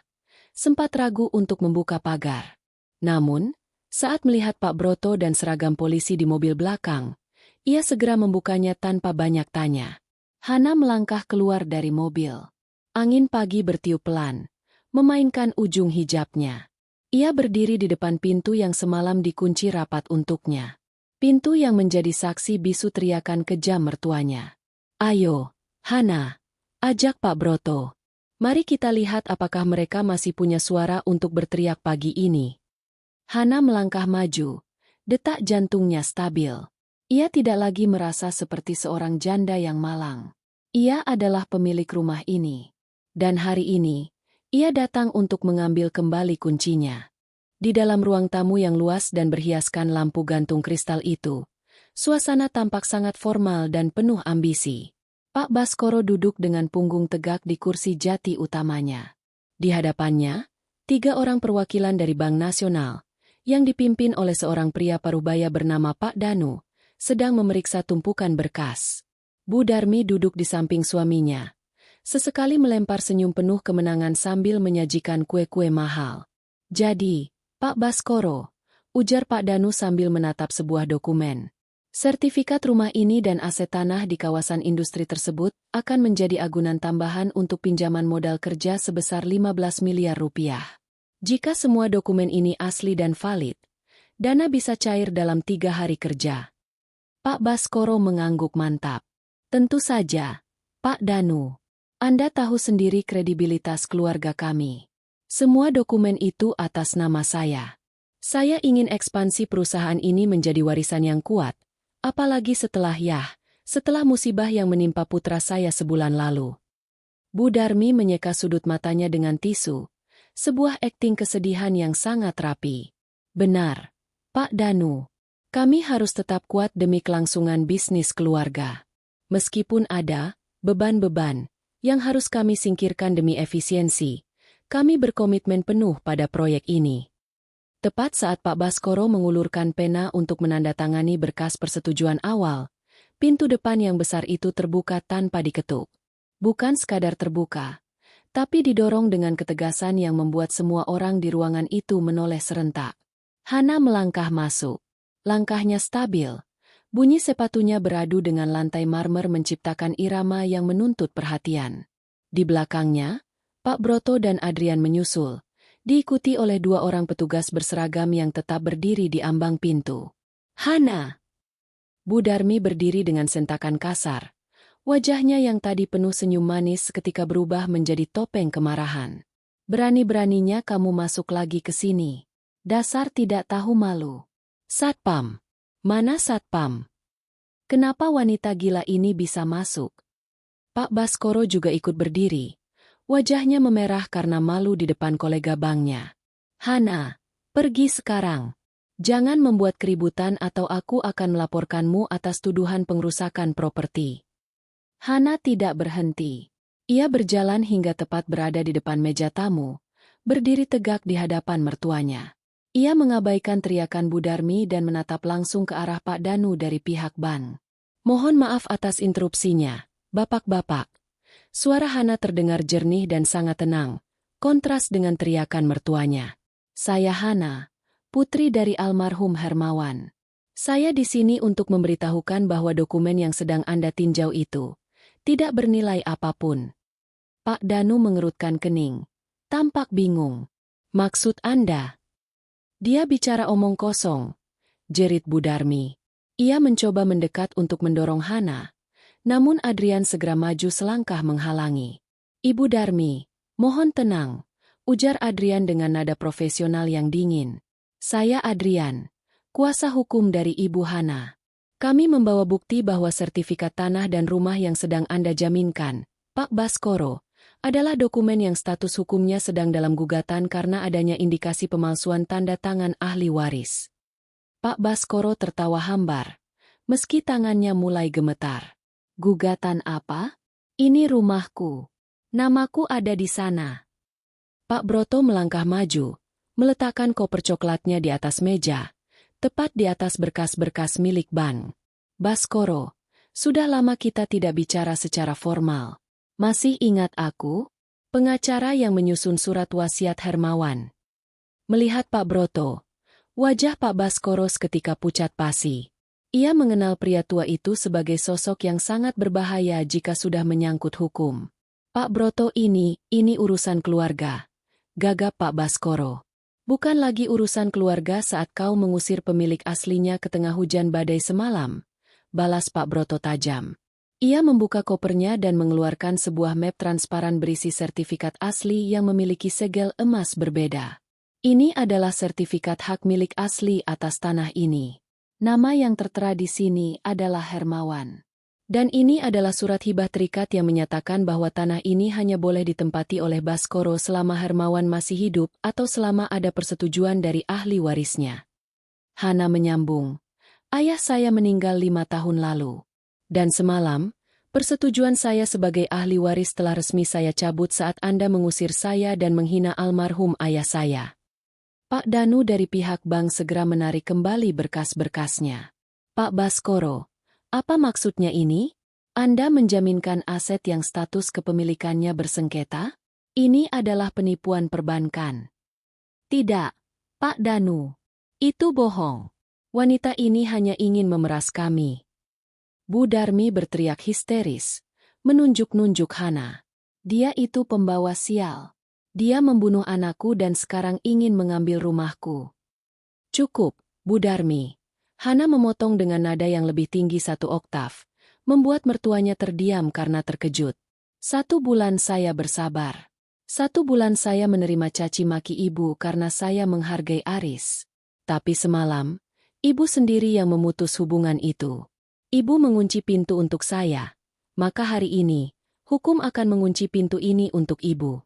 Sempat ragu untuk membuka pagar. Namun, saat melihat Pak Broto dan seragam polisi di mobil belakang, ia segera membukanya tanpa banyak tanya. Hana melangkah keluar dari mobil. Angin pagi bertiup pelan, memainkan ujung hijabnya. Ia berdiri di depan pintu yang semalam dikunci rapat untuknya. Pintu yang menjadi saksi bisu teriakan kejam mertuanya. "Ayo, Hana, ajak Pak Broto. Mari kita lihat apakah mereka masih punya suara untuk berteriak pagi ini." Hana melangkah maju, detak jantungnya stabil. Ia tidak lagi merasa seperti seorang janda yang malang. Ia adalah pemilik rumah ini. Dan hari ini, ia datang untuk mengambil kembali kuncinya. Di dalam ruang tamu yang luas dan berhiaskan lampu gantung kristal itu, suasana tampak sangat formal dan penuh ambisi. Pak Baskoro duduk dengan punggung tegak di kursi jati utamanya. Di hadapannya, 3 orang perwakilan dari Bank Nasional, yang dipimpin oleh seorang pria parubaya bernama Pak Danu, sedang memeriksa tumpukan berkas. Bu Darmi duduk di samping suaminya. Sesekali melempar senyum penuh kemenangan sambil menyajikan kue-kue mahal. "Jadi, Pak Baskoro," ujar Pak Danu sambil menatap sebuah dokumen. "Sertifikat rumah ini dan aset tanah di kawasan industri tersebut akan menjadi agunan tambahan untuk pinjaman modal kerja sebesar 15 miliar rupiah. Jika semua dokumen ini asli dan valid, dana bisa cair dalam 3 hari kerja." Pak Baskoro mengangguk mantap. "Tentu saja, Pak Danu. Anda tahu sendiri kredibilitas keluarga kami. Semua dokumen itu atas nama saya. Saya ingin ekspansi perusahaan ini menjadi warisan yang kuat, apalagi setelah musibah yang menimpa putra saya sebulan lalu." Bu Darmi menyeka sudut matanya dengan tisu, sebuah akting kesedihan yang sangat rapi. "Benar, Pak Danu. Kami harus tetap kuat demi kelangsungan bisnis keluarga. Meskipun ada beban-beban yang harus kami singkirkan demi efisiensi, kami berkomitmen penuh pada proyek ini." Tepat saat Pak Baskoro mengulurkan pena untuk menandatangani berkas persetujuan awal, pintu depan yang besar itu terbuka tanpa diketuk. Bukan sekadar terbuka, tapi didorong dengan ketegasan yang membuat semua orang di ruangan itu menoleh serentak. Hana melangkah masuk. Langkahnya stabil. Bunyi sepatunya beradu dengan lantai marmer menciptakan irama yang menuntut perhatian. Di belakangnya, Pak Broto dan Adrian menyusul, diikuti oleh 2 orang petugas berseragam yang tetap berdiri di ambang pintu. "Hana!" Bu Darmi berdiri dengan sentakan kasar. Wajahnya yang tadi penuh senyum manis seketika berubah menjadi topeng kemarahan. "Berani-beraninya kamu masuk lagi ke sini. Dasar tidak tahu malu. Satpam. Mana Satpam? Kenapa wanita gila ini bisa masuk? Pak Baskoro juga ikut berdiri. Wajahnya memerah karena malu di depan kolega banknya. Hana, pergi sekarang. Jangan membuat keributan atau aku akan melaporkanmu atas tuduhan pengrusakan properti. Hana tidak berhenti. Ia berjalan hingga tepat berada di depan meja tamu, berdiri tegak di hadapan mertuanya. Ia mengabaikan teriakan Bu Darmi dan menatap langsung ke arah Pak Danu dari pihak bank. Mohon maaf atas interupsinya, Bapak-bapak. Suara Hana terdengar jernih dan sangat tenang, kontras dengan teriakan mertuanya. Saya Hana, putri dari almarhum Hermawan. Saya di sini untuk memberitahukan bahwa dokumen yang sedang Anda tinjau itu tidak bernilai apapun. Pak Danu mengerutkan kening, tampak bingung. Maksud Anda? Dia bicara omong kosong, jerit Bu Darmi. Ia mencoba mendekat untuk mendorong Hana, namun Adrian segera maju selangkah menghalangi. Ibu Darmi, mohon tenang, ujar Adrian dengan nada profesional yang dingin. Saya Adrian, kuasa hukum dari Ibu Hana. Kami membawa bukti bahwa sertifikat tanah dan rumah yang sedang Anda jaminkan, Pak Baskoro, adalah dokumen yang status hukumnya sedang dalam gugatan karena adanya indikasi pemalsuan tanda tangan ahli waris. Pak Baskoro tertawa hambar, meski tangannya mulai gemetar. Gugatan apa? Ini rumahku. Namaku ada di sana. Pak Broto melangkah maju, meletakkan koper coklatnya di atas meja, tepat di atas berkas-berkas milik bank. Baskoro, sudah lama kita tidak bicara secara formal. Masih ingat aku? Pengacara yang menyusun surat wasiat Hermawan. Melihat Pak Broto, wajah Pak Baskoro seketika pucat pasi. Ia mengenal pria tua itu sebagai sosok yang sangat berbahaya jika sudah menyangkut hukum. Pak Broto ini urusan keluarga. Gagap Pak Baskoro. Bukan lagi urusan keluarga saat kau mengusir pemilik aslinya ke tengah hujan badai semalam. Balas Pak Broto tajam. Ia membuka kopernya dan mengeluarkan sebuah map transparan berisi sertifikat asli yang memiliki segel emas berbeda. Ini adalah sertifikat hak milik asli atas tanah ini. Nama yang tertera di sini adalah Hermawan. Dan ini adalah surat hibah terikat yang menyatakan bahwa tanah ini hanya boleh ditempati oleh Baskoro selama Hermawan masih hidup atau selama ada persetujuan dari ahli warisnya. Hana menyambung, ayah saya meninggal 5 tahun lalu. Dan semalam, persetujuan saya sebagai ahli waris telah resmi saya cabut saat Anda mengusir saya dan menghina almarhum ayah saya. Pak Danu dari pihak bank segera menarik kembali berkas-berkasnya. Pak Baskoro, apa maksudnya ini? Anda menjaminkan aset yang status kepemilikannya bersengketa? Ini adalah penipuan perbankan. Tidak, Pak Danu. Itu bohong. Wanita ini hanya ingin memeras kami. Bu Darmi berteriak histeris, menunjuk-nunjuk Hana. Dia itu pembawa sial. Dia membunuh anakku dan sekarang ingin mengambil rumahku. Cukup, Bu Darmi. Hana memotong dengan nada yang lebih tinggi 1 oktav, membuat mertuanya terdiam karena terkejut. 1 bulan saya bersabar. 1 bulan saya menerima caci maki ibu karena saya menghargai Aris. Tapi semalam, ibu sendiri yang memutus hubungan itu. Ibu mengunci pintu untuk saya. Maka hari ini, hukum akan mengunci pintu ini untuk ibu.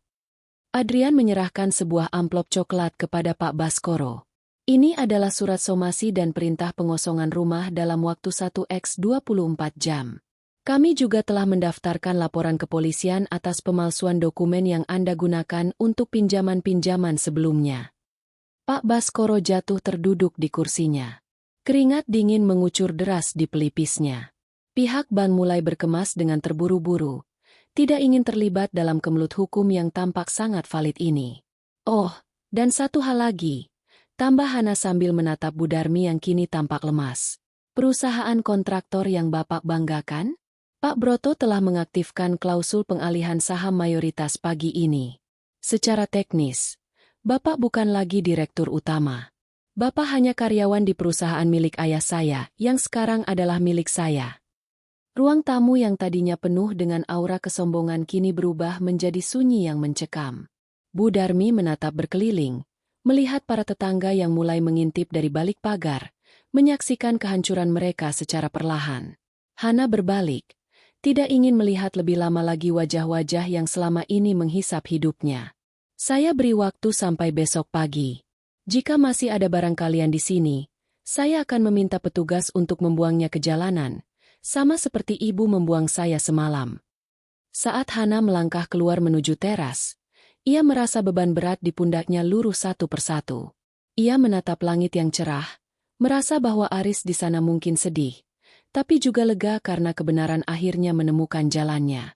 Adrian menyerahkan sebuah amplop coklat kepada Pak Baskoro. Ini adalah surat somasi dan perintah pengosongan rumah dalam waktu 1x24 jam. Kami juga telah mendaftarkan laporan kepolisian atas pemalsuan dokumen yang Anda gunakan untuk pinjaman-pinjaman sebelumnya. Pak Baskoro jatuh terduduk di kursinya. Keringat dingin mengucur deras di pelipisnya. Pihak bank mulai berkemas dengan terburu-buru. Tidak ingin terlibat dalam kemelut hukum yang tampak sangat valid ini. Oh, dan satu hal lagi. Tambah Hana sambil menatap Bu Darmi yang kini tampak lemas. Perusahaan kontraktor yang Bapak banggakan? Pak Broto telah mengaktifkan klausul pengalihan saham mayoritas pagi ini. Secara teknis, Bapak bukan lagi direktur utama. Bapak hanya karyawan di perusahaan milik ayah saya yang sekarang adalah milik saya. Ruang tamu yang tadinya penuh dengan aura kesombongan kini berubah menjadi sunyi yang mencekam. Bu Darmi menatap berkeliling, melihat para tetangga yang mulai mengintip dari balik pagar, menyaksikan kehancuran mereka secara perlahan. Hana berbalik, tidak ingin melihat lebih lama lagi wajah-wajah yang selama ini menghisap hidupnya. Saya beri waktu sampai besok pagi. Jika masih ada barang kalian di sini, saya akan meminta petugas untuk membuangnya ke jalanan, sama seperti ibu membuang saya semalam. Saat Hana melangkah keluar menuju teras, ia merasa beban berat di pundaknya luruh satu persatu. Ia menatap langit yang cerah, merasa bahwa Aris di sana mungkin sedih, tapi juga lega karena kebenaran akhirnya menemukan jalannya.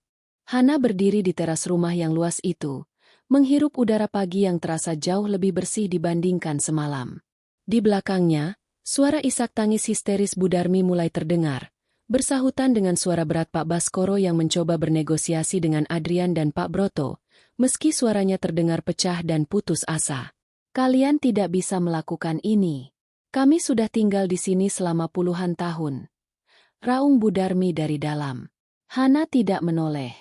Hana berdiri di teras rumah yang luas itu, menghirup udara pagi yang terasa jauh lebih bersih dibandingkan semalam. Di belakangnya, suara isak tangis histeris Bu Darmi mulai terdengar, bersahutan dengan suara berat Pak Baskoro yang mencoba bernegosiasi dengan Adrian dan Pak Broto, meski suaranya terdengar pecah dan putus asa. Kalian tidak bisa melakukan ini. Kami sudah tinggal di sini selama puluhan tahun. Raung Bu Darmi dari dalam. Hana tidak menoleh.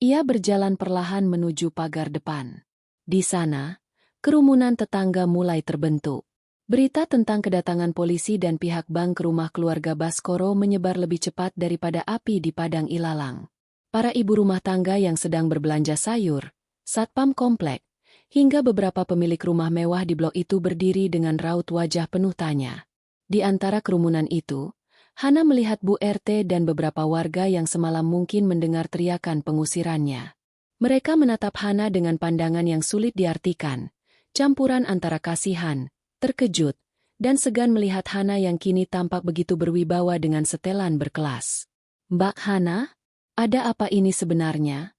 Ia berjalan perlahan menuju pagar depan. Di sana, kerumunan tetangga mulai terbentuk. Berita tentang kedatangan polisi dan pihak bank ke rumah keluarga Baskoro menyebar lebih cepat daripada api di padang ilalang. Para ibu rumah tangga yang sedang berbelanja sayur, satpam komplek, hingga beberapa pemilik rumah mewah di blok itu berdiri dengan raut wajah penuh tanya. Di antara kerumunan itu, Hana melihat Bu RT dan beberapa warga yang semalam mungkin mendengar teriakan pengusirannya. Mereka menatap Hana dengan pandangan yang sulit diartikan, campuran antara kasihan, terkejut, dan segan melihat Hana yang kini tampak begitu berwibawa dengan setelan berkelas. "Mbak Hana, ada apa ini sebenarnya?"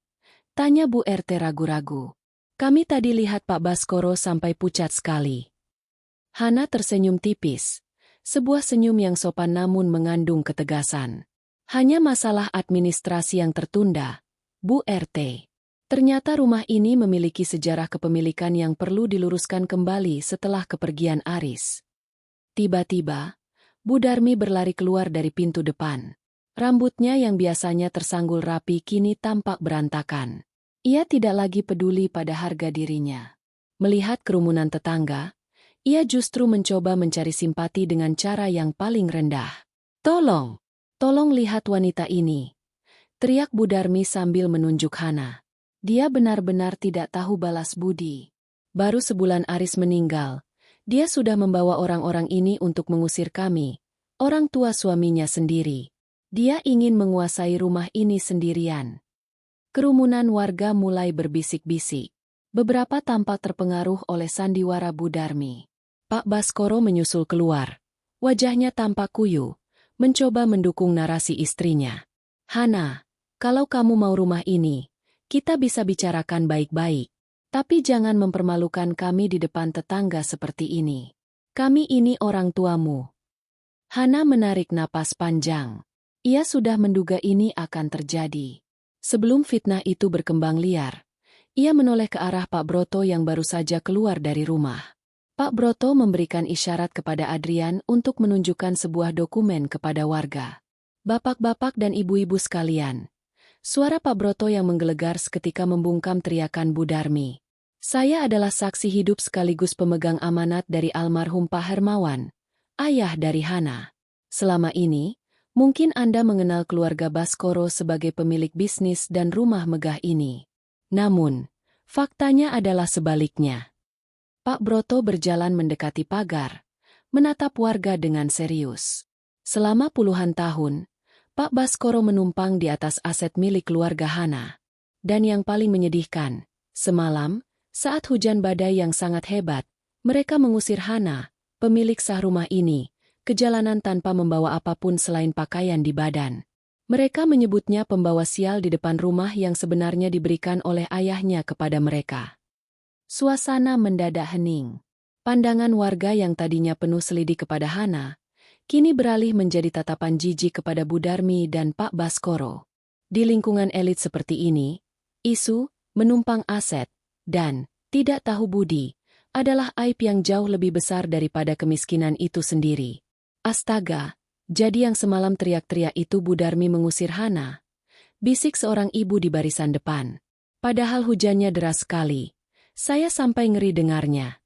tanya Bu RT ragu-ragu. "Kami tadi lihat Pak Baskoro sampai pucat sekali." Hana tersenyum tipis. Sebuah senyum yang sopan namun mengandung ketegasan. "Hanya masalah administrasi yang tertunda, Bu RT. Ternyata rumah ini memiliki sejarah kepemilikan yang perlu diluruskan kembali setelah kepergian Aris." Tiba-tiba, Bu Darmi berlari keluar dari pintu depan. Rambutnya yang biasanya tersanggul rapi kini tampak berantakan. Ia tidak lagi peduli pada harga dirinya. Melihat kerumunan tetangga, ia justru mencoba mencari simpati dengan cara yang paling rendah. "Tolong! Tolong lihat wanita ini!" teriak Bu Darmi sambil menunjuk Hana. Dia benar-benar tidak tahu balas budi. Baru sebulan Aris meninggal, dia sudah membawa orang-orang ini untuk mengusir kami, orang tua suaminya sendiri. Dia ingin menguasai rumah ini sendirian. Kerumunan warga mulai berbisik-bisik. Beberapa tampak terpengaruh oleh sandiwara Bu Darmi. Pak Baskoro menyusul keluar. Wajahnya tampak kuyu, mencoba mendukung narasi istrinya. "Hana, kalau kamu mau rumah ini, kita bisa bicarakan baik-baik. Tapi jangan mempermalukan kami di depan tetangga seperti ini. Kami ini orang tuamu." Hana menarik napas panjang. Ia sudah menduga ini akan terjadi. Sebelum fitnah itu berkembang liar, ia menoleh ke arah Pak Broto yang baru saja keluar dari rumah. Pak Broto memberikan isyarat kepada Adrian untuk menunjukkan sebuah dokumen kepada warga. "Bapak-bapak dan ibu-ibu sekalian," suara Pak Broto yang menggelegar seketika membungkam teriakan Bu Darmi. "Saya adalah saksi hidup sekaligus pemegang amanat dari almarhum Pak Hermawan, ayah dari Hana. Selama ini, mungkin Anda mengenal keluarga Baskoro sebagai pemilik bisnis dan rumah megah ini. Namun, faktanya adalah sebaliknya." Pak Broto berjalan mendekati pagar, menatap warga dengan serius. Selama puluhan tahun, Pak Baskoro menumpang di atas aset milik keluarga Hana. Dan yang paling menyedihkan, semalam, saat hujan badai yang sangat hebat, mereka mengusir Hana, pemilik sah rumah ini, ke jalanan tanpa membawa apapun selain pakaian di badan. Mereka menyebutnya pembawa sial di depan rumah yang sebenarnya diberikan oleh ayahnya kepada mereka. Suasana mendadak hening. Pandangan warga yang tadinya penuh selidik kepada Hana, kini beralih menjadi tatapan jijik kepada Bu Darmi dan Pak Baskoro. Di lingkungan elit seperti ini, isu, menumpang aset, dan tidak tahu budi, adalah aib yang jauh lebih besar daripada kemiskinan itu sendiri. "Astaga, jadi yang semalam teriak-teriak itu Bu Darmi mengusir Hana?" bisik seorang ibu di barisan depan. "Padahal hujannya deras sekali. Saya sampai ngeri dengarnya."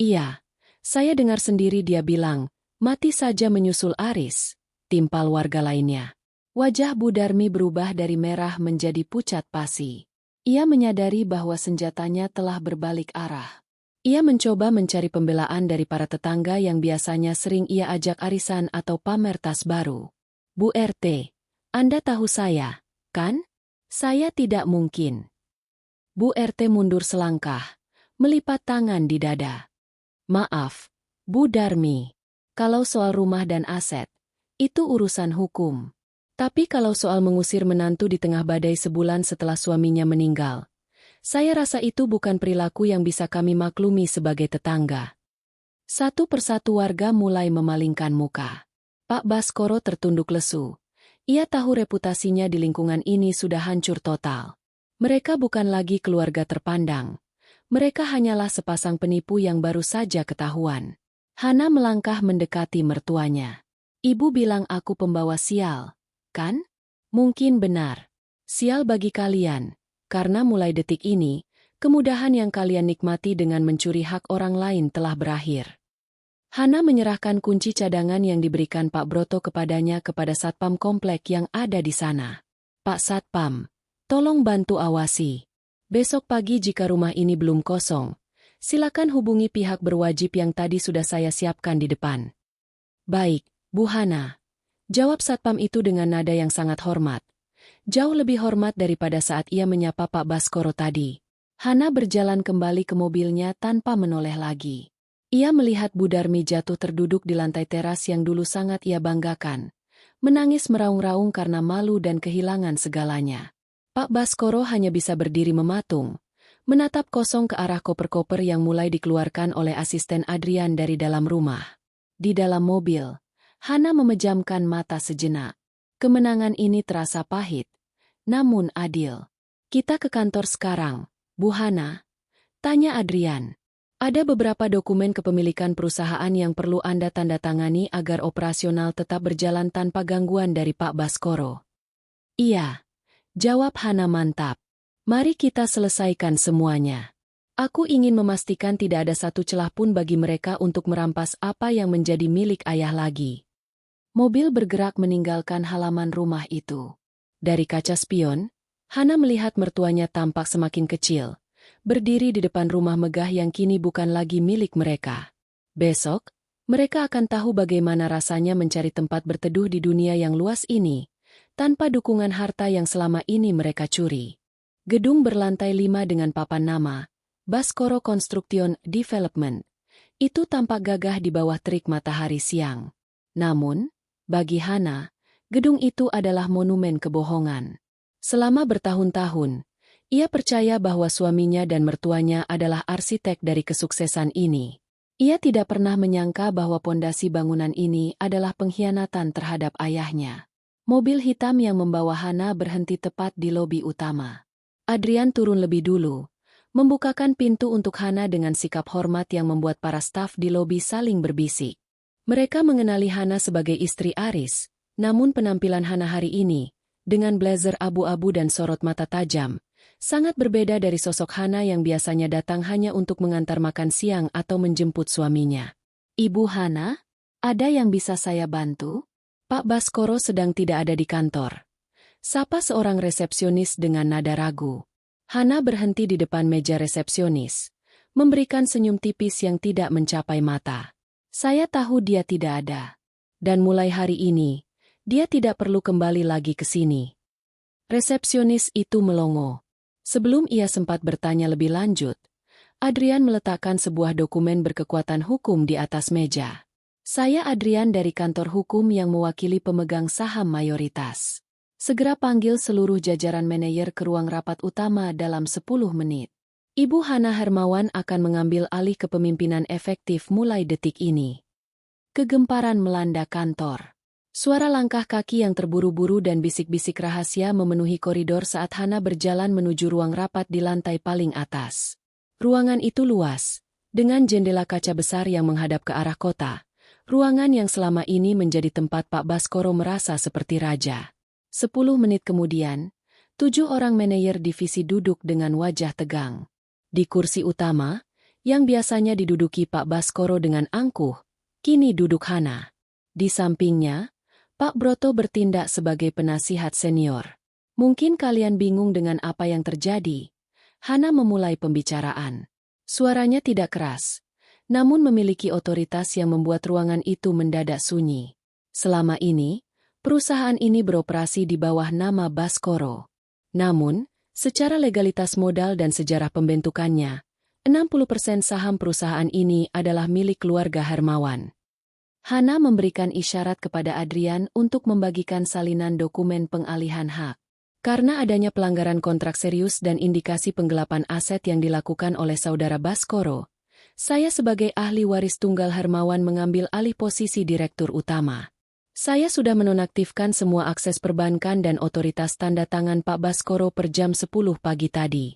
Iya, saya dengar sendiri dia bilang, mati saja menyusul Aris, timpal warga lainnya. Wajah Bu Darmi berubah dari merah menjadi pucat pasi. Ia menyadari bahwa senjatanya telah berbalik arah. Ia mencoba mencari pembelaan dari para tetangga yang biasanya sering ia ajak arisan atau pamer tas baru. Bu RT, Anda tahu saya, kan? Saya tidak mungkin. Bu RT mundur selangkah, melipat tangan di dada. Maaf, Bu Darmi. Kalau soal rumah dan aset, itu urusan hukum. Tapi kalau soal mengusir menantu di tengah badai sebulan setelah suaminya meninggal, saya rasa itu bukan perilaku yang bisa kami maklumi sebagai tetangga. Satu persatu warga mulai memalingkan muka. Pak Baskoro tertunduk lesu. Ia tahu reputasinya di lingkungan ini sudah hancur total. Mereka bukan lagi keluarga terpandang. Mereka hanyalah sepasang penipu yang baru saja ketahuan. Hana melangkah mendekati mertuanya. Ibu bilang aku pembawa sial, kan? Mungkin benar. Sial bagi kalian. Karena mulai detik ini, kemudahan yang kalian nikmati dengan mencuri hak orang lain telah berakhir. Hana menyerahkan kunci cadangan yang diberikan Pak Broto kepadanya kepada Satpam komplek yang ada di sana. Pak Satpam, tolong bantu awasi. Besok pagi jika rumah ini belum kosong, silakan hubungi pihak berwajib yang tadi sudah saya siapkan di depan. Baik, Bu Hana. Jawab Satpam itu dengan nada yang sangat hormat. Jauh lebih hormat daripada saat ia menyapa Pak Baskoro tadi. Hana berjalan kembali ke mobilnya tanpa menoleh lagi. Ia melihat Bu Darmi jatuh terduduk di lantai teras yang dulu sangat ia banggakan. Menangis meraung-raung karena malu dan kehilangan segalanya. Pak Baskoro hanya bisa berdiri mematung, menatap kosong ke arah koper-koper yang mulai dikeluarkan oleh asisten Adrian dari dalam rumah. Di dalam mobil, Hana memejamkan mata sejenak. Kemenangan ini terasa pahit, namun adil. Kita ke kantor sekarang, Bu Hana. Tanya Adrian. Ada beberapa dokumen kepemilikan perusahaan yang perlu Anda tanda tangani agar operasional tetap berjalan tanpa gangguan dari Pak Baskoro. Iya. Jawab Hana mantap. Mari kita selesaikan semuanya. Aku ingin memastikan tidak ada satu celah pun bagi mereka untuk merampas apa yang menjadi milik ayah lagi. Mobil bergerak meninggalkan halaman rumah itu. Dari kaca spion, Hana melihat mertuanya tampak semakin kecil, berdiri di depan rumah megah yang kini bukan lagi milik mereka. Besok, mereka akan tahu bagaimana rasanya mencari tempat berteduh di dunia yang luas ini, tanpa dukungan harta yang selama ini mereka curi. Gedung berlantai 5 dengan papan nama, Baskoro Construction Development, itu tampak gagah di bawah terik matahari siang. Namun, bagi Hana, gedung itu adalah monumen kebohongan. Selama bertahun-tahun, ia percaya bahwa suaminya dan mertuanya adalah arsitek dari kesuksesan ini. Ia tidak pernah menyangka bahwa pondasi bangunan ini adalah pengkhianatan terhadap ayahnya. Mobil hitam yang membawa Hana berhenti tepat di lobi utama. Adrian turun lebih dulu, membukakan pintu untuk Hana dengan sikap hormat yang membuat para staf di lobi saling berbisik. Mereka mengenali Hana sebagai istri Aris, namun penampilan Hana hari ini, dengan blazer abu-abu dan sorot mata tajam, sangat berbeda dari sosok Hana yang biasanya datang hanya untuk mengantar makan siang atau menjemput suaminya. Ibu Hana, ada yang bisa saya bantu? Pak Baskoro sedang tidak ada di kantor. Sapa seorang resepsionis dengan nada ragu. Hana berhenti di depan meja resepsionis, memberikan senyum tipis yang tidak mencapai mata. Saya tahu dia tidak ada. Dan mulai hari ini, dia tidak perlu kembali lagi ke sini. Resepsionis itu melongo. Sebelum ia sempat bertanya lebih lanjut, Adrian meletakkan sebuah dokumen berkekuatan hukum di atas meja. Saya Adrian dari kantor hukum yang mewakili pemegang saham mayoritas. Segera panggil seluruh jajaran manajer ke ruang rapat utama dalam 10 menit. Ibu Hana Hermawan akan mengambil alih kepemimpinan efektif mulai detik ini. Kegemparan melanda kantor. Suara langkah kaki yang terburu-buru dan bisik-bisik rahasia memenuhi koridor saat Hana berjalan menuju ruang rapat di lantai paling atas. Ruangan itu luas, dengan jendela kaca besar yang menghadap ke arah kota. Ruangan yang selama ini menjadi tempat Pak Baskoro merasa seperti raja. 10 menit kemudian, 7 orang manajer divisi duduk dengan wajah tegang. Di kursi utama, yang biasanya diduduki Pak Baskoro dengan angkuh, kini duduk Hana. Di sampingnya, Pak Broto bertindak sebagai penasihat senior. Mungkin kalian bingung dengan apa yang terjadi. Hana memulai pembicaraan. Suaranya tidak keras, namun memiliki otoritas yang membuat ruangan itu mendadak sunyi. Selama ini, perusahaan ini beroperasi di bawah nama Baskoro. Namun, secara legalitas modal dan sejarah pembentukannya, 60% saham perusahaan ini adalah milik keluarga Hermawan. Hana memberikan isyarat kepada Adrian untuk membagikan salinan dokumen pengalihan hak. Karena adanya pelanggaran kontrak serius dan indikasi penggelapan aset yang dilakukan oleh saudara Baskoro, saya sebagai ahli waris tunggal Hermawan mengambil alih posisi direktur utama. Saya sudah menonaktifkan semua akses perbankan dan otoritas tanda tangan Pak Baskoro per jam 10 pagi tadi.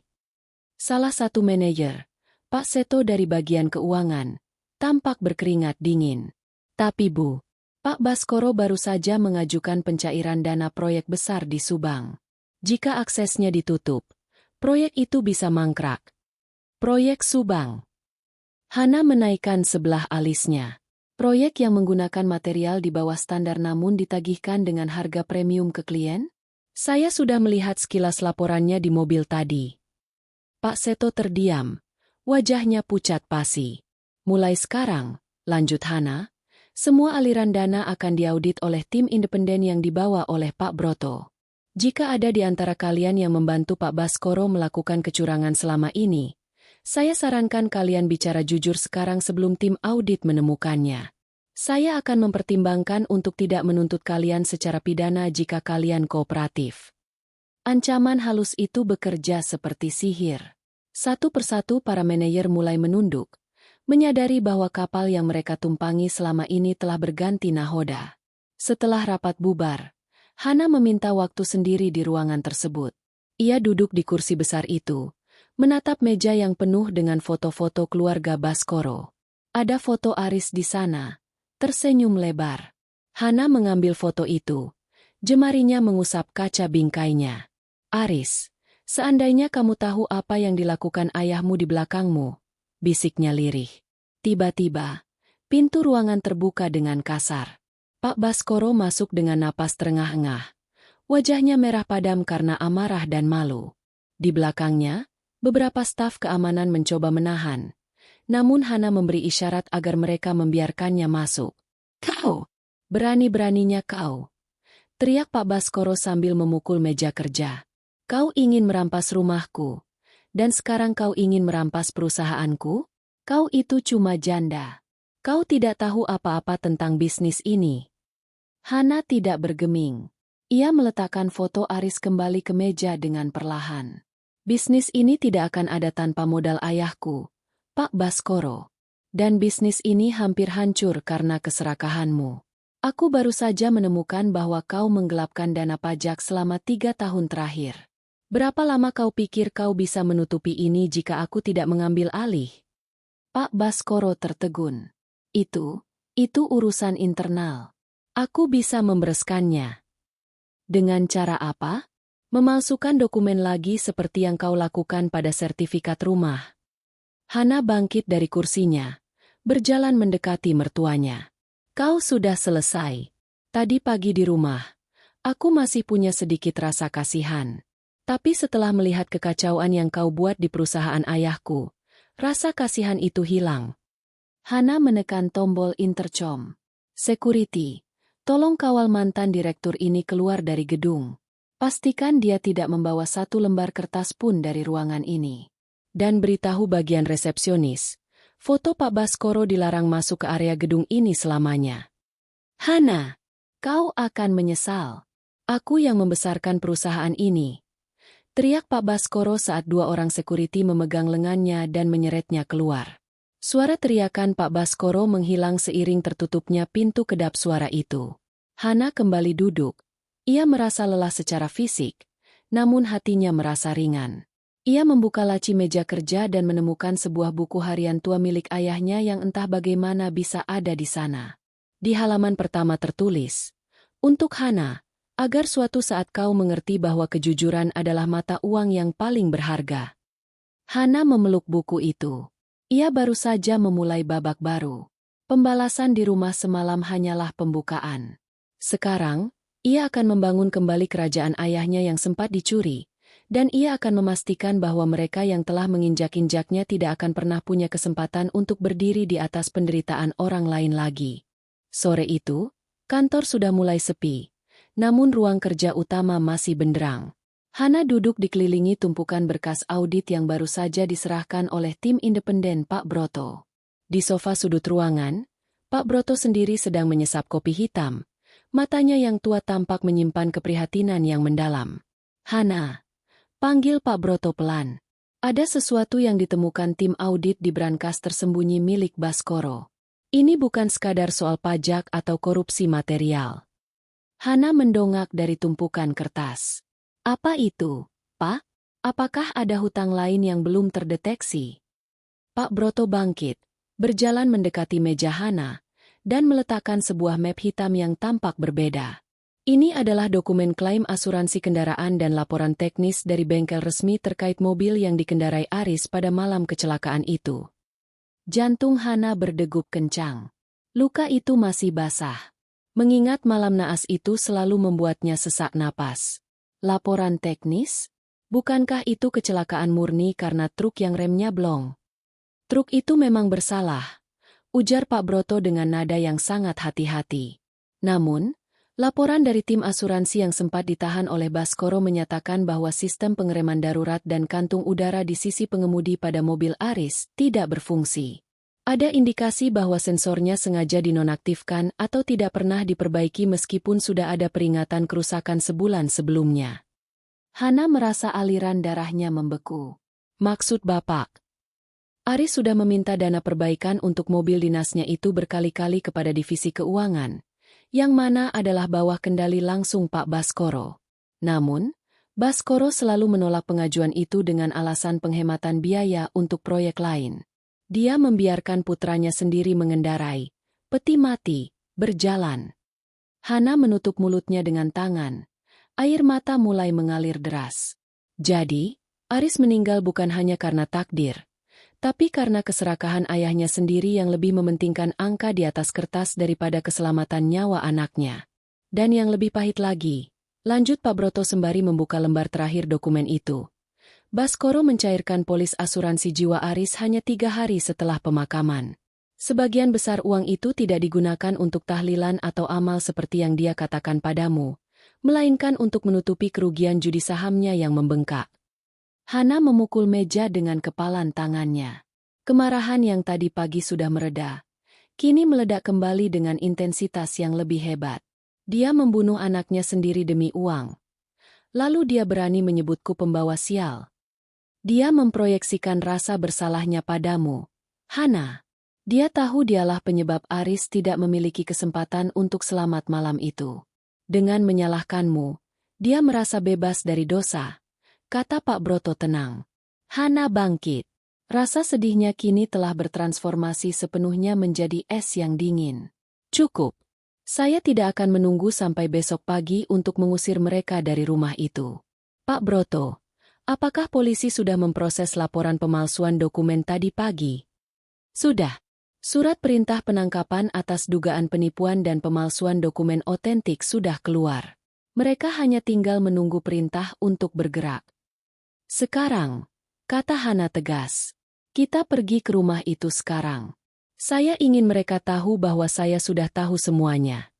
Salah satu manajer, Pak Seto dari bagian keuangan, tampak berkeringat dingin. Tapi Bu, Pak Baskoro baru saja mengajukan pencairan dana proyek besar di Subang. Jika aksesnya ditutup, proyek itu bisa mangkrak. Proyek Subang. Hana menaikkan sebelah alisnya. Proyek yang menggunakan material di bawah standar namun ditagihkan dengan harga premium ke klien? Saya sudah melihat sekilas laporannya di mobil tadi. Pak Seto terdiam. Wajahnya pucat pasi. Mulai sekarang, lanjut Hana, semua aliran dana akan diaudit oleh tim independen yang dibawa oleh Pak Broto. Jika ada di antara kalian yang membantu Pak Baskoro melakukan kecurangan selama ini, saya sarankan kalian bicara jujur sekarang sebelum tim audit menemukannya. Saya akan mempertimbangkan untuk tidak menuntut kalian secara pidana jika kalian kooperatif. Ancaman halus itu bekerja seperti sihir. Satu persatu para manajer mulai menunduk, menyadari bahwa kapal yang mereka tumpangi selama ini telah berganti nahoda. Setelah rapat bubar, Hana meminta waktu sendiri di ruangan tersebut. Ia duduk di kursi besar itu, menatap meja yang penuh dengan foto-foto keluarga Baskoro. Ada foto Aris di sana, tersenyum lebar. Hana mengambil foto itu. Jemarinya mengusap kaca bingkainya. Aris, seandainya kamu tahu apa yang dilakukan ayahmu di belakangmu, bisiknya lirih. Tiba-tiba, pintu ruangan terbuka dengan kasar. Pak Baskoro masuk dengan napas terengah-engah. Wajahnya merah padam karena amarah dan malu. Di belakangnya, beberapa staf keamanan mencoba menahan. Namun Hana memberi isyarat agar mereka membiarkannya masuk. "Kau! Berani-beraninya kau!" teriak Pak Baskoro sambil memukul meja kerja. "Kau ingin merampas rumahku, dan sekarang kau ingin merampas perusahaanku? Kau itu cuma janda. Kau tidak tahu apa-apa tentang bisnis ini." Hana tidak bergeming. Ia meletakkan foto Aris kembali ke meja dengan perlahan. "Bisnis ini tidak akan ada tanpa modal ayahku, Pak Baskoro. Dan bisnis ini hampir hancur karena keserakahanmu. Aku baru saja menemukan bahwa kau menggelapkan dana pajak selama 3 tahun terakhir. Berapa lama kau pikir kau bisa menutupi ini jika aku tidak mengambil alih?" Pak Baskoro tertegun. Itu urusan internal. Aku bisa membereskannya." "Dengan cara apa?" "Memalsukan dokumen lagi seperti yang kau lakukan pada sertifikat rumah." Hana bangkit dari kursinya, berjalan mendekati mertuanya. "Kau sudah selesai. Tadi pagi di rumah, aku masih punya sedikit rasa kasihan. Tapi setelah melihat kekacauan yang kau buat di perusahaan ayahku, rasa kasihan itu hilang." Hana menekan tombol intercom. "Security, tolong kawal mantan direktur ini keluar dari gedung. Pastikan dia tidak membawa satu lembar kertas pun dari ruangan ini. Dan beritahu bagian resepsionis, foto Pak Baskoro dilarang masuk ke area gedung ini selamanya." "Hana, kau akan menyesal. Aku yang membesarkan perusahaan ini," teriak Pak Baskoro saat 2 orang security memegang lengannya dan menyeretnya keluar. Suara teriakan Pak Baskoro menghilang seiring tertutupnya pintu kedap suara itu. Hana kembali duduk. Ia merasa lelah secara fisik, namun hatinya merasa ringan. Ia membuka laci meja kerja dan menemukan sebuah buku harian tua milik ayahnya yang entah bagaimana bisa ada di sana. Di halaman pertama tertulis, "Untuk Hana, agar suatu saat kau mengerti bahwa kejujuran adalah mata uang yang paling berharga." Hana memeluk buku itu. Ia baru saja memulai babak baru. Pembalasan di rumah semalam hanyalah pembukaan. Sekarang, ia akan membangun kembali kerajaan ayahnya yang sempat dicuri, dan ia akan memastikan bahwa mereka yang telah menginjak-injaknya tidak akan pernah punya kesempatan untuk berdiri di atas penderitaan orang lain lagi. Sore itu, kantor sudah mulai sepi, namun ruang kerja utama masih benderang. Hana duduk dikelilingi tumpukan berkas audit yang baru saja diserahkan oleh tim independen Pak Broto. Di sofa sudut ruangan, Pak Broto sendiri sedang menyesap kopi hitam. Matanya yang tua tampak menyimpan keprihatinan yang mendalam. "Hana," panggil Pak Broto pelan. "Ada sesuatu yang ditemukan tim audit di brankas tersembunyi milik Baskoro. Ini bukan sekadar soal pajak atau korupsi material." Hana mendongak dari tumpukan kertas. "Apa itu, Pak? Apakah ada hutang lain yang belum terdeteksi?" Pak Broto bangkit, berjalan mendekati meja Hana, dan meletakkan sebuah map hitam yang tampak berbeda. Ini adalah dokumen klaim asuransi kendaraan dan laporan teknis dari bengkel resmi terkait mobil yang dikendarai Aris pada malam kecelakaan itu. Jantung Hana berdegup kencang. Luka itu masih basah. Mengingat malam naas itu selalu membuatnya sesak napas. Laporan teknis? Bukankah itu kecelakaan murni karena truk yang remnya blong? "Truk itu memang bersalah," ujar Pak Broto dengan nada yang sangat hati-hati. Namun, laporan dari tim asuransi yang sempat ditahan oleh Baskoro menyatakan bahwa sistem pengereman darurat dan kantung udara di sisi pengemudi pada mobil Aris tidak berfungsi. Ada indikasi bahwa sensornya sengaja dinonaktifkan atau tidak pernah diperbaiki meskipun sudah ada peringatan kerusakan sebulan sebelumnya. Hana merasa aliran darahnya membeku. "Maksud Bapak?" "Aris sudah meminta dana perbaikan untuk mobil dinasnya itu berkali-kali kepada divisi keuangan, yang mana adalah bawah kendali langsung Pak Baskoro. Namun, Baskoro selalu menolak pengajuan itu dengan alasan penghematan biaya untuk proyek lain. Dia membiarkan putranya sendiri mengendarai, peti mati, berjalan." Hana menutup mulutnya dengan tangan. Air mata mulai mengalir deras. Jadi, Aris meninggal bukan hanya karena takdir, tapi karena keserakahan ayahnya sendiri yang lebih mementingkan angka di atas kertas daripada keselamatan nyawa anaknya. Dan yang lebih pahit lagi, lanjut Pak Broto sembari membuka lembar terakhir dokumen itu. Baskoro mencairkan polis asuransi jiwa Aris hanya 3 hari setelah pemakaman. Sebagian besar uang itu tidak digunakan untuk tahlilan atau amal seperti yang dia katakan padamu, melainkan untuk menutupi kerugian judi sahamnya yang membengkak. Hana memukul meja dengan kepalan tangannya. Kemarahan yang tadi pagi sudah mereda, kini meledak kembali dengan intensitas yang lebih hebat. Dia membunuh anaknya sendiri demi uang. Lalu dia berani menyebutku pembawa sial. Dia memproyeksikan rasa bersalahnya padamu, Hana. Dia tahu dialah penyebab Aris tidak memiliki kesempatan untuk selamat malam itu. Dengan menyalahkanmu, dia merasa bebas dari dosa, kata Pak Broto tenang. Hana bangkit. Rasa sedihnya kini telah bertransformasi sepenuhnya menjadi es yang dingin. "Cukup. Saya tidak akan menunggu sampai besok pagi untuk mengusir mereka dari rumah itu. Pak Broto, apakah polisi sudah memproses laporan pemalsuan dokumen tadi pagi?" "Sudah. Surat perintah penangkapan atas dugaan penipuan dan pemalsuan dokumen otentik sudah keluar. Mereka hanya tinggal menunggu perintah untuk bergerak." "Sekarang," kata Hana tegas, "kita pergi ke rumah itu sekarang. Saya ingin mereka tahu bahwa saya sudah tahu semuanya."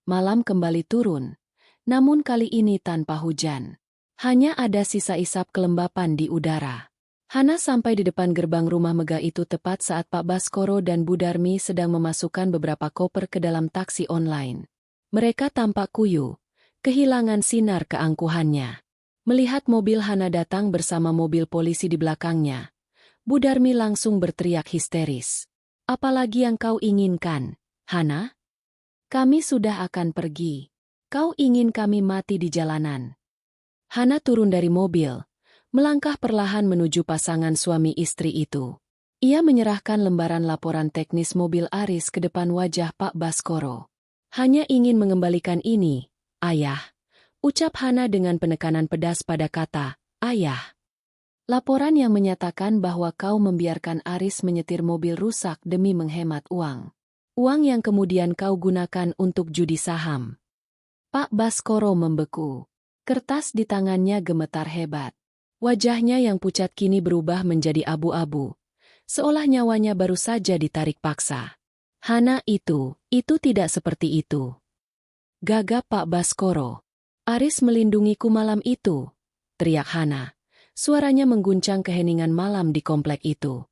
Malam kembali turun, namun kali ini tanpa hujan. Hanya ada sisa isap kelembapan di udara. Hana sampai di depan gerbang rumah megah itu tepat saat Pak Baskoro dan Bu Darmi sedang memasukkan beberapa koper ke dalam taksi online. Mereka tampak kuyu, kehilangan sinar keangkuhannya. Melihat mobil Hana datang bersama mobil polisi di belakangnya, Bu Darmi langsung berteriak histeris. "Apalagi yang kau inginkan, Hana? Kami sudah akan pergi. Kau ingin kami mati di jalanan?" Hana turun dari mobil, melangkah perlahan menuju pasangan suami istri itu. Ia menyerahkan lembaran laporan teknis mobil Aris ke depan wajah Pak Baskoro. "Hanya ingin mengembalikan ini, Ayah," ucap Hana dengan penekanan pedas pada kata, "Ayah." Laporan yang menyatakan bahwa kau membiarkan Aris menyetir mobil rusak demi menghemat uang. Uang yang kemudian kau gunakan untuk judi saham. Pak Baskoro membeku. Kertas di tangannya gemetar hebat. Wajahnya yang pucat kini berubah menjadi abu-abu. Seolah nyawanya baru saja ditarik paksa. Hana, itu tidak seperti itu. Gagap Pak Baskoro. Aris melindungiku malam itu, teriak Hana. Suaranya mengguncang keheningan malam di komplek itu.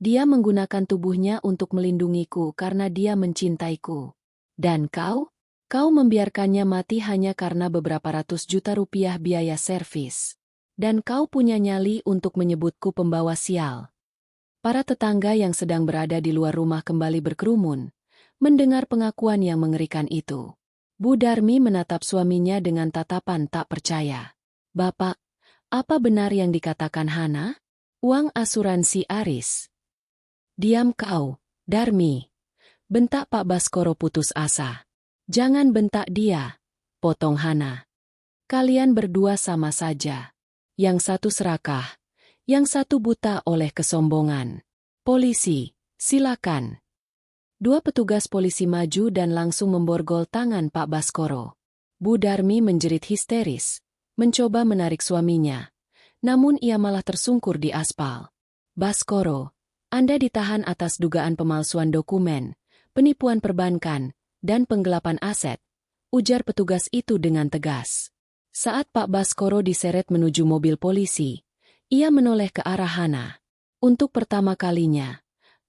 Dia menggunakan tubuhnya untuk melindungiku karena dia mencintaiku. Dan kau? Kau membiarkannya mati hanya karena beberapa ratus juta rupiah biaya servis. Dan kau punya nyali untuk menyebutku pembawa sial. Para tetangga yang sedang berada di luar rumah kembali berkerumun, mendengar pengakuan yang mengerikan itu. Bu Darmi menatap suaminya dengan tatapan tak percaya. Bapak, apa benar yang dikatakan Hana? Uang asuransi Aris. Diam kau, Darmi. Bentak Pak Baskoro putus asa. Jangan bentak dia, potong Hana. Kalian berdua sama saja. Yang satu serakah, yang satu buta oleh kesombongan. Polisi, silakan. Dua petugas polisi maju dan langsung memborgol tangan Pak Baskoro. Bu Darmi menjerit histeris, mencoba menarik suaminya. Namun ia malah tersungkur di aspal. Baskoro, Anda ditahan atas dugaan pemalsuan dokumen, penipuan perbankan, dan penggelapan aset, ujar petugas itu dengan tegas. Saat Pak Baskoro diseret menuju mobil polisi, ia menoleh ke arah Hana. Untuk pertama kalinya,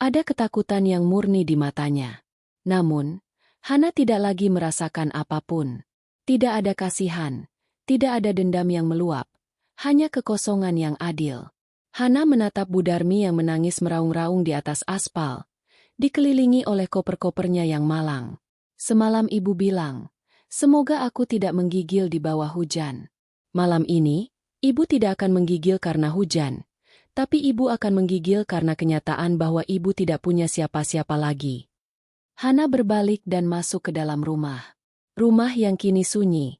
ada ketakutan yang murni di matanya. Namun, Hana tidak lagi merasakan apapun. Tidak ada kasihan, tidak ada dendam yang meluap, hanya kekosongan yang adil. Hana menatap Bu Darmi yang menangis meraung-raung di atas aspal, dikelilingi oleh koper-kopernya yang malang. Semalam ibu bilang, semoga aku tidak menggigil di bawah hujan. Malam ini, ibu tidak akan menggigil karena hujan, tapi ibu akan menggigil karena kenyataan bahwa ibu tidak punya siapa-siapa lagi. Hana berbalik dan masuk ke dalam rumah. Rumah yang kini sunyi,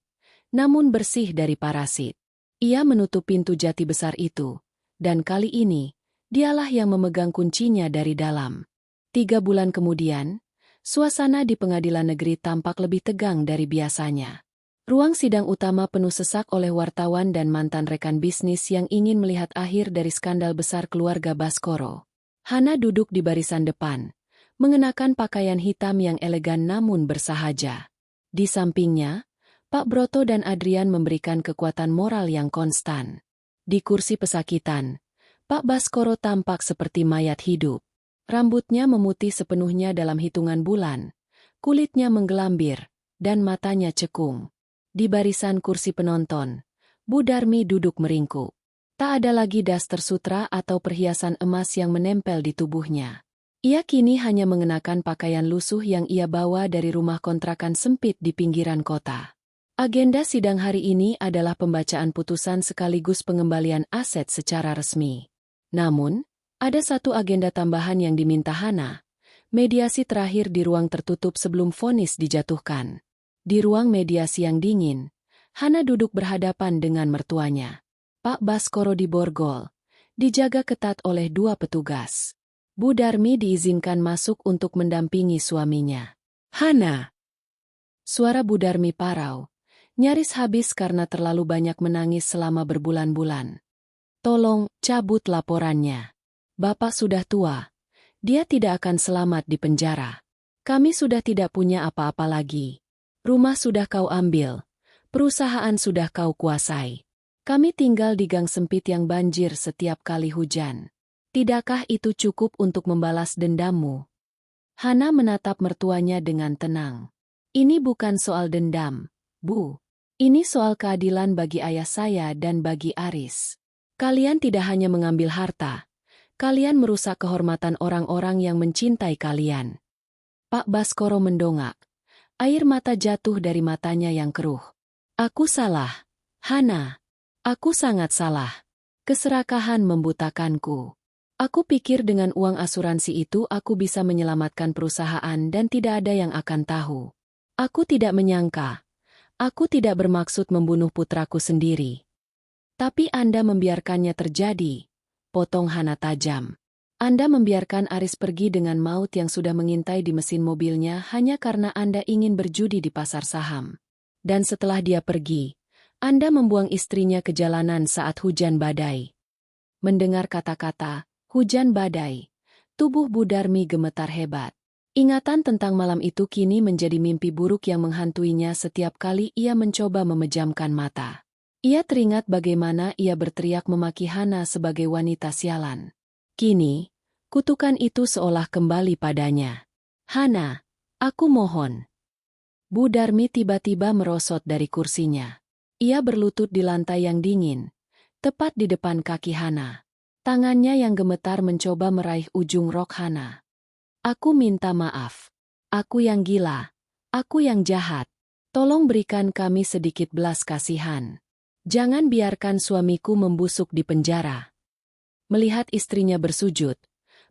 namun bersih dari parasit. Ia menutup pintu jati besar itu, dan kali ini, dialah yang memegang kuncinya dari dalam. 3 bulan kemudian, suasana di pengadilan negeri tampak lebih tegang dari biasanya. Ruang sidang utama penuh sesak oleh wartawan dan mantan rekan bisnis yang ingin melihat akhir dari skandal besar keluarga Baskoro. Hana duduk di barisan depan, mengenakan pakaian hitam yang elegan namun bersahaja. Di sampingnya, Pak Broto dan Adrian memberikan kekuatan moral yang konstan. Di kursi pesakitan, Pak Baskoro tampak seperti mayat hidup. Rambutnya memutih sepenuhnya dalam hitungan bulan, kulitnya menggelambir, dan matanya cekung. Di barisan kursi penonton, Bu Darmi duduk meringkuk. Tak ada lagi daster sutra atau perhiasan emas yang menempel di tubuhnya. Ia kini hanya mengenakan pakaian lusuh yang ia bawa dari rumah kontrakan sempit di pinggiran kota. Agenda sidang hari ini adalah pembacaan putusan sekaligus pengembalian aset secara resmi. Namun, ada satu agenda tambahan yang diminta Hana, mediasi terakhir di ruang tertutup sebelum vonis dijatuhkan. Di ruang mediasi yang dingin, Hana duduk berhadapan dengan mertuanya. Pak Baskoro diborgol, dijaga ketat oleh 2 petugas. Bu Darmi diizinkan masuk untuk mendampingi suaminya. Hana! Suara Bu Darmi parau, nyaris habis karena terlalu banyak menangis selama berbulan-bulan. Tolong, cabut laporannya. Bapak sudah tua. Dia tidak akan selamat di penjara. Kami sudah tidak punya apa-apa lagi. Rumah sudah kau ambil. Perusahaan sudah kau kuasai. Kami tinggal di gang sempit yang banjir setiap kali hujan. Tidakkah itu cukup untuk membalas dendammu? Hana menatap mertuanya dengan tenang. Ini bukan soal dendam, Bu. Ini soal keadilan bagi ayah saya dan bagi Aris. Kalian tidak hanya mengambil harta, kalian merusak kehormatan orang-orang yang mencintai kalian. Pak Baskoro mendongak. Air mata jatuh dari matanya yang keruh. Aku salah, Hana. Aku sangat salah. Keserakahan membutakanku. Aku pikir dengan uang asuransi itu aku bisa menyelamatkan perusahaan dan tidak ada yang akan tahu. Aku tidak menyangka. Aku tidak bermaksud membunuh putraku sendiri. Tapi Anda membiarkannya terjadi, potong Hana tajam. Anda membiarkan Aris pergi dengan maut yang sudah mengintai di mesin mobilnya hanya karena Anda ingin berjudi di pasar saham. Dan setelah dia pergi, Anda membuang istrinya ke jalanan saat hujan badai. Mendengar kata-kata, hujan badai, tubuh Bu Darmi gemetar hebat. Ingatan tentang malam itu kini menjadi mimpi buruk yang menghantuinya setiap kali ia mencoba memejamkan mata. Ia teringat bagaimana ia berteriak memaki Hana sebagai wanita sialan. Kini, kutukan itu seolah kembali padanya. Hana, aku mohon. Bu Darmi tiba-tiba merosot dari kursinya. Ia berlutut di lantai yang dingin, tepat di depan kaki Hana. Tangannya yang gemetar mencoba meraih ujung rok Hana. Aku minta maaf. Aku yang gila. Aku yang jahat. Tolong berikan kami sedikit belas kasihan. Jangan biarkan suamiku membusuk di penjara. Melihat istrinya bersujud,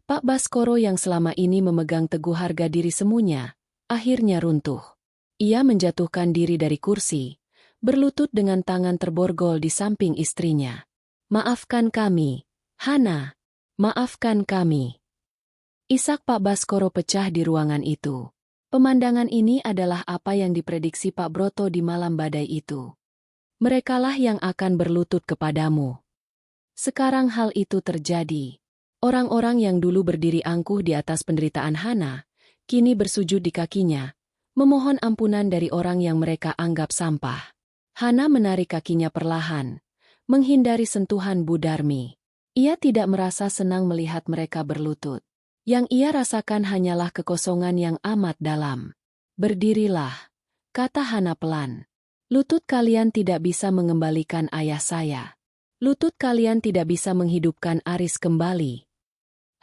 Pak Baskoro yang selama ini memegang teguh harga diri semuanya, akhirnya runtuh. Ia menjatuhkan diri dari kursi, berlutut dengan tangan terborgol di samping istrinya. Maafkan kami, Hana. Maafkan kami. Isak Pak Baskoro pecah di ruangan itu. Pemandangan ini adalah apa yang diprediksi Pak Broto di malam badai itu. Merekalah yang akan berlutut kepadamu. Sekarang hal itu terjadi. Orang-orang yang dulu berdiri angkuh di atas penderitaan Hana, kini bersujud di kakinya, memohon ampunan dari orang yang mereka anggap sampah. Hana menarik kakinya perlahan, menghindari sentuhan Bu Darmi. Ia tidak merasa senang melihat mereka berlutut. Yang ia rasakan hanyalah kekosongan yang amat dalam. Berdirilah, kata Hana pelan. Lutut kalian tidak bisa mengembalikan ayah saya. Lutut kalian tidak bisa menghidupkan Aris kembali.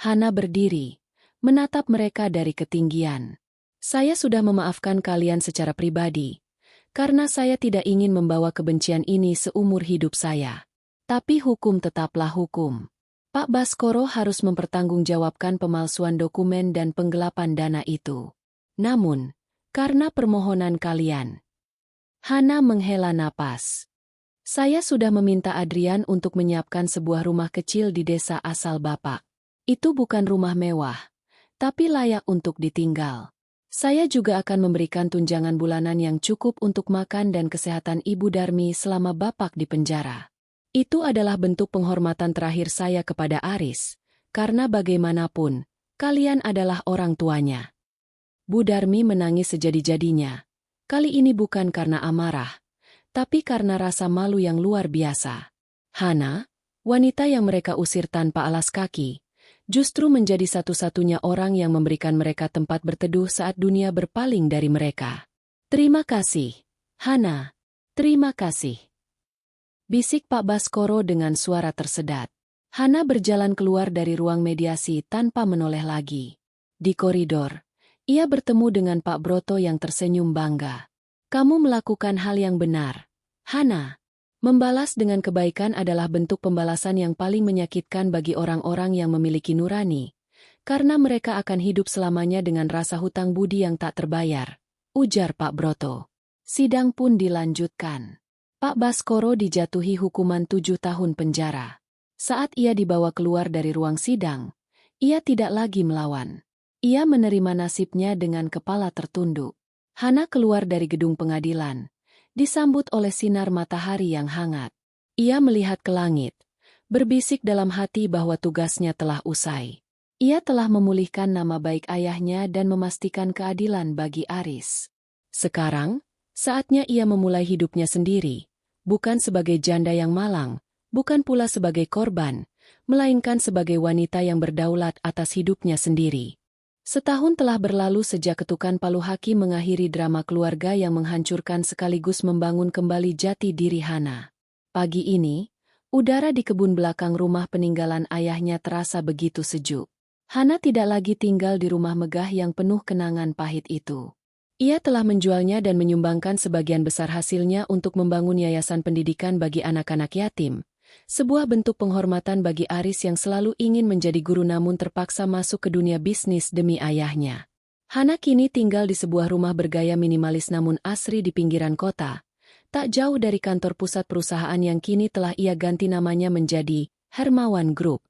Hana berdiri, menatap mereka dari ketinggian. Saya sudah memaafkan kalian secara pribadi, karena saya tidak ingin membawa kebencian ini seumur hidup saya. Tapi hukum tetaplah hukum. Pak Baskoro harus mempertanggungjawabkan pemalsuan dokumen dan penggelapan dana itu. Namun, karena permohonan kalian, Hana menghela napas. Saya sudah meminta Adrian untuk menyiapkan sebuah rumah kecil di desa asal Bapak. Itu bukan rumah mewah, tapi layak untuk ditinggal. Saya juga akan memberikan tunjangan bulanan yang cukup untuk makan dan kesehatan Ibu Darmi selama Bapak di penjara. Itu adalah bentuk penghormatan terakhir saya kepada Aris, karena bagaimanapun, kalian adalah orang tuanya. Bu Darmi menangis sejadi-jadinya. Kali ini bukan karena amarah, tapi karena rasa malu yang luar biasa. Hana, wanita yang mereka usir tanpa alas kaki, justru menjadi satu-satunya orang yang memberikan mereka tempat berteduh saat dunia berpaling dari mereka. Terima kasih, Hana. Terima kasih. Bisik Pak Baskoro dengan suara tersedat. Hana berjalan keluar dari ruang mediasi tanpa menoleh lagi. Di koridor, ia bertemu dengan Pak Broto yang tersenyum bangga. Kamu melakukan hal yang benar, Hana. Membalas dengan kebaikan adalah bentuk pembalasan yang paling menyakitkan bagi orang-orang yang memiliki nurani, karena mereka akan hidup selamanya dengan rasa hutang budi yang tak terbayar, ujar Pak Broto. Sidang pun dilanjutkan. Pak Baskoro dijatuhi hukuman 7 tahun penjara. Saat ia dibawa keluar dari ruang sidang, ia tidak lagi melawan. Ia menerima nasibnya dengan kepala tertunduk. Hana keluar dari gedung pengadilan, disambut oleh sinar matahari yang hangat. Ia melihat ke langit, berbisik dalam hati bahwa tugasnya telah usai. Ia telah memulihkan nama baik ayahnya dan memastikan keadilan bagi Aris. Sekarang, saatnya ia memulai hidupnya sendiri, bukan sebagai janda yang malang, bukan pula sebagai korban, melainkan sebagai wanita yang berdaulat atas hidupnya sendiri. Setahun telah berlalu sejak ketukan palu hakim mengakhiri drama keluarga yang menghancurkan sekaligus membangun kembali jati diri Hana. Pagi ini, udara di kebun belakang rumah peninggalan ayahnya terasa begitu sejuk. Hana tidak lagi tinggal di rumah megah yang penuh kenangan pahit itu. Ia telah menjualnya dan menyumbangkan sebagian besar hasilnya untuk membangun yayasan pendidikan bagi anak-anak yatim. Sebuah bentuk penghormatan bagi Aris yang selalu ingin menjadi guru namun terpaksa masuk ke dunia bisnis demi ayahnya. Hana kini tinggal di sebuah rumah bergaya minimalis namun asri di pinggiran kota, tak jauh dari kantor pusat perusahaan yang kini telah ia ganti namanya menjadi Hermawan Group.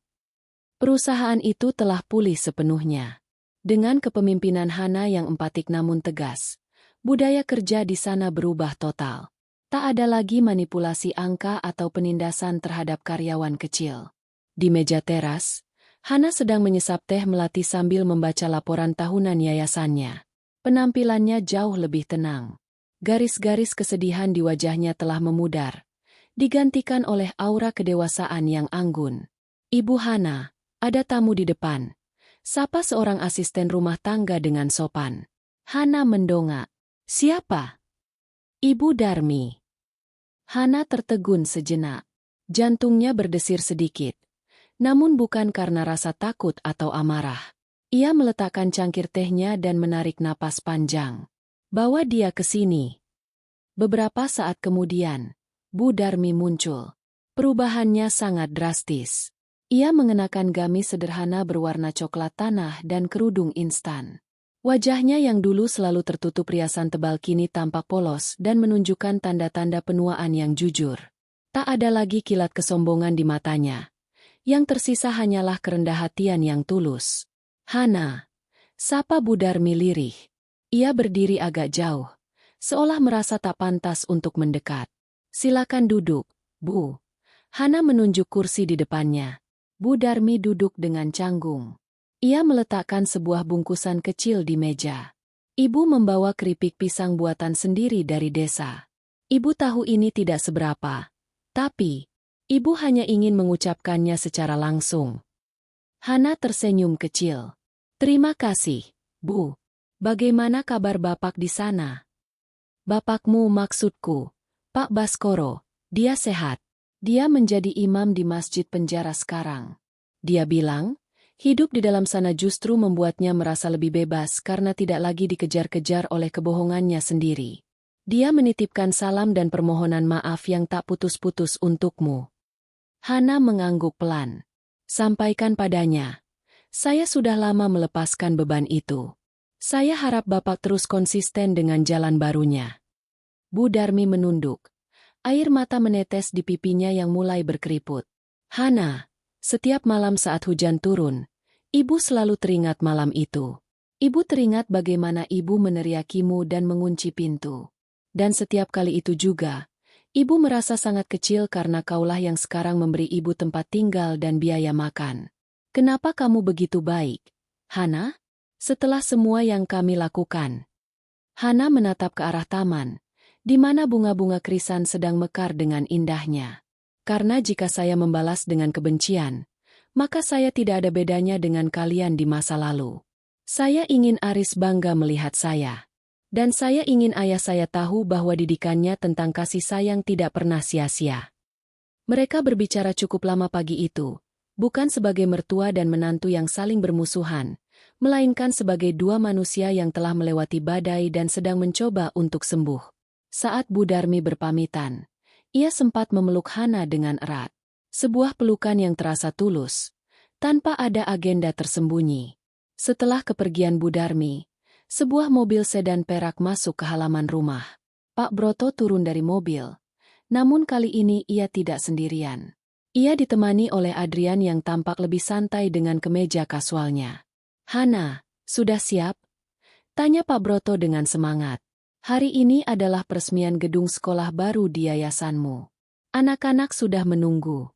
Perusahaan itu telah pulih sepenuhnya. Dengan kepemimpinan Hana yang empatik namun tegas, budaya kerja di sana berubah total. Tak ada lagi manipulasi angka atau penindasan terhadap karyawan kecil. Di meja teras, Hana sedang menyesap teh melati sambil membaca laporan tahunan yayasannya. Penampilannya jauh lebih tenang. Garis-garis kesedihan di wajahnya telah memudar, digantikan oleh aura kedewasaan yang anggun. "Ibu Hana, ada tamu di depan," sapa seorang asisten rumah tangga dengan sopan. Hana mendongak. "Siapa?" "Ibu Darmi." Hana tertegun sejenak. Jantungnya berdesir sedikit. Namun bukan karena rasa takut atau amarah. Ia meletakkan cangkir tehnya dan menarik napas panjang. "Bawa dia ke sini." Beberapa saat kemudian, Bu Darmi muncul. Perubahannya sangat drastis. Ia mengenakan gamis sederhana berwarna coklat tanah dan kerudung instan. Wajahnya yang dulu selalu tertutup riasan tebal kini tampak polos dan menunjukkan tanda-tanda penuaan yang jujur. Tak ada lagi kilat kesombongan di matanya. Yang tersisa hanyalah kerendah hatian yang tulus. "Hana," sapa Bu Darmi lirih. Ia berdiri agak jauh, seolah merasa tak pantas untuk mendekat. "Silakan duduk, Bu." Hana menunjuk kursi di depannya. Bu Darmi duduk dengan canggung. Ia meletakkan sebuah bungkusan kecil di meja. "Ibu membawa keripik pisang buatan sendiri dari desa. Ibu tahu ini tidak seberapa, tapi Ibu hanya ingin mengucapkannya secara langsung." Hana tersenyum kecil. "Terima kasih, Bu. Bagaimana kabar Bapak di sana?" "Bapakmu maksudku, Pak Baskoro, dia sehat. Dia menjadi imam di masjid penjara sekarang. Dia bilang, hidup di dalam sana justru membuatnya merasa lebih bebas karena tidak lagi dikejar-kejar oleh kebohongannya sendiri. Dia menitipkan salam dan permohonan maaf yang tak putus-putus untukmu." Hana mengangguk pelan. "Sampaikan padanya. Saya sudah lama melepaskan beban itu. Saya harap Bapak terus konsisten dengan jalan barunya." Bu Darmi menunduk. Air mata menetes di pipinya yang mulai berkeriput. "Hana, setiap malam saat hujan turun, Ibu selalu teringat malam itu. Ibu teringat bagaimana Ibu meneriakimu dan mengunci pintu. Dan setiap kali itu juga, Ibu merasa sangat kecil karena kaulah yang sekarang memberi Ibu tempat tinggal dan biaya makan. Kenapa kamu begitu baik, Hana? Setelah semua yang kami lakukan." Hana menatap ke arah taman, di mana bunga-bunga krisan sedang mekar dengan indahnya. "Karena jika saya membalas dengan kebencian, maka saya tidak ada bedanya dengan kalian di masa lalu. Saya ingin Aris bangga melihat saya. Dan saya ingin ayah saya tahu bahwa didikannya tentang kasih sayang tidak pernah sia-sia." Mereka berbicara cukup lama pagi itu, bukan sebagai mertua dan menantu yang saling bermusuhan, melainkan sebagai dua manusia yang telah melewati badai dan sedang mencoba untuk sembuh. Saat Bu Darmi berpamitan, ia sempat memeluk Hana dengan erat. Sebuah pelukan yang terasa tulus, tanpa ada agenda tersembunyi. Setelah kepergian Bu Darmi, sebuah mobil sedan perak masuk ke halaman rumah. Pak Broto turun dari mobil, namun kali ini ia tidak sendirian. Ia ditemani oleh Adrian yang tampak lebih santai dengan kemeja kasualnya. "Hana, sudah siap?" tanya Pak Broto dengan semangat. "Hari ini adalah peresmian gedung sekolah baru di yayasanmu. Anak-anak sudah menunggu."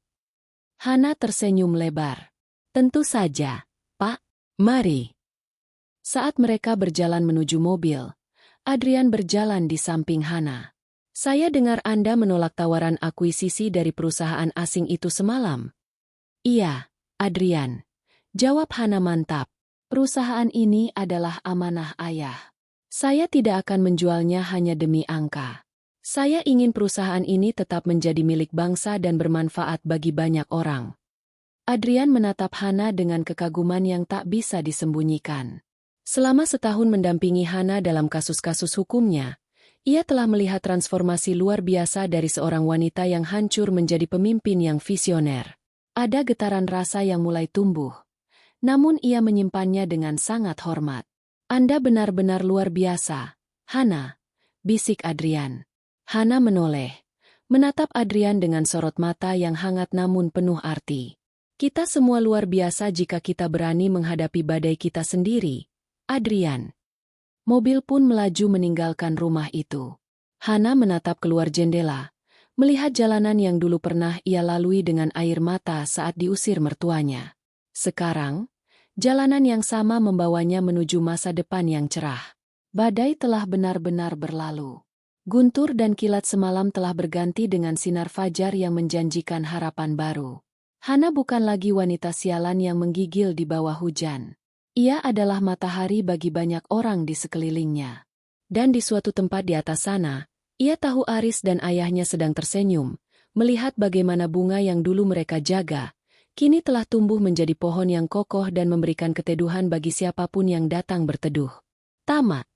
Hana tersenyum lebar. "Tentu saja, Pak. Mari." Saat mereka berjalan menuju mobil, Adrian berjalan di samping Hana. "Saya dengar Anda menolak tawaran akuisisi dari perusahaan asing itu semalam." "Iya, Adrian," jawab Hana mantap. "Perusahaan ini adalah amanah ayah. Saya tidak akan menjualnya hanya demi angka. Saya ingin perusahaan ini tetap menjadi milik bangsa dan bermanfaat bagi banyak orang." Adrian menatap Hana dengan kekaguman yang tak bisa disembunyikan. Selama setahun mendampingi Hana dalam kasus-kasus hukumnya, ia telah melihat transformasi luar biasa dari seorang wanita yang hancur menjadi pemimpin yang visioner. Ada getaran rasa yang mulai tumbuh, namun ia menyimpannya dengan sangat hormat. "Anda benar-benar luar biasa, Hana," bisik Adrian. Hana menoleh, menatap Adrian dengan sorot mata yang hangat namun penuh arti. Kita semua luar biasa jika kita berani menghadapi badai kita sendiri, Adrian. Mobil pun melaju meninggalkan rumah itu. Hana menatap keluar jendela, melihat jalanan yang dulu pernah ia lalui dengan air mata saat diusir mertuanya. Sekarang, jalanan yang sama membawanya menuju masa depan yang cerah. Badai telah benar-benar berlalu. Guntur dan kilat semalam telah berganti dengan sinar fajar yang menjanjikan harapan baru. Hana bukan lagi wanita sialan yang menggigil di bawah hujan. Ia adalah matahari bagi banyak orang di sekelilingnya. Dan di suatu tempat di atas sana, ia tahu Aris dan ayahnya sedang tersenyum, melihat bagaimana bunga yang dulu mereka jaga, kini telah tumbuh menjadi pohon yang kokoh dan memberikan keteduhan bagi siapapun yang datang berteduh. Tamat.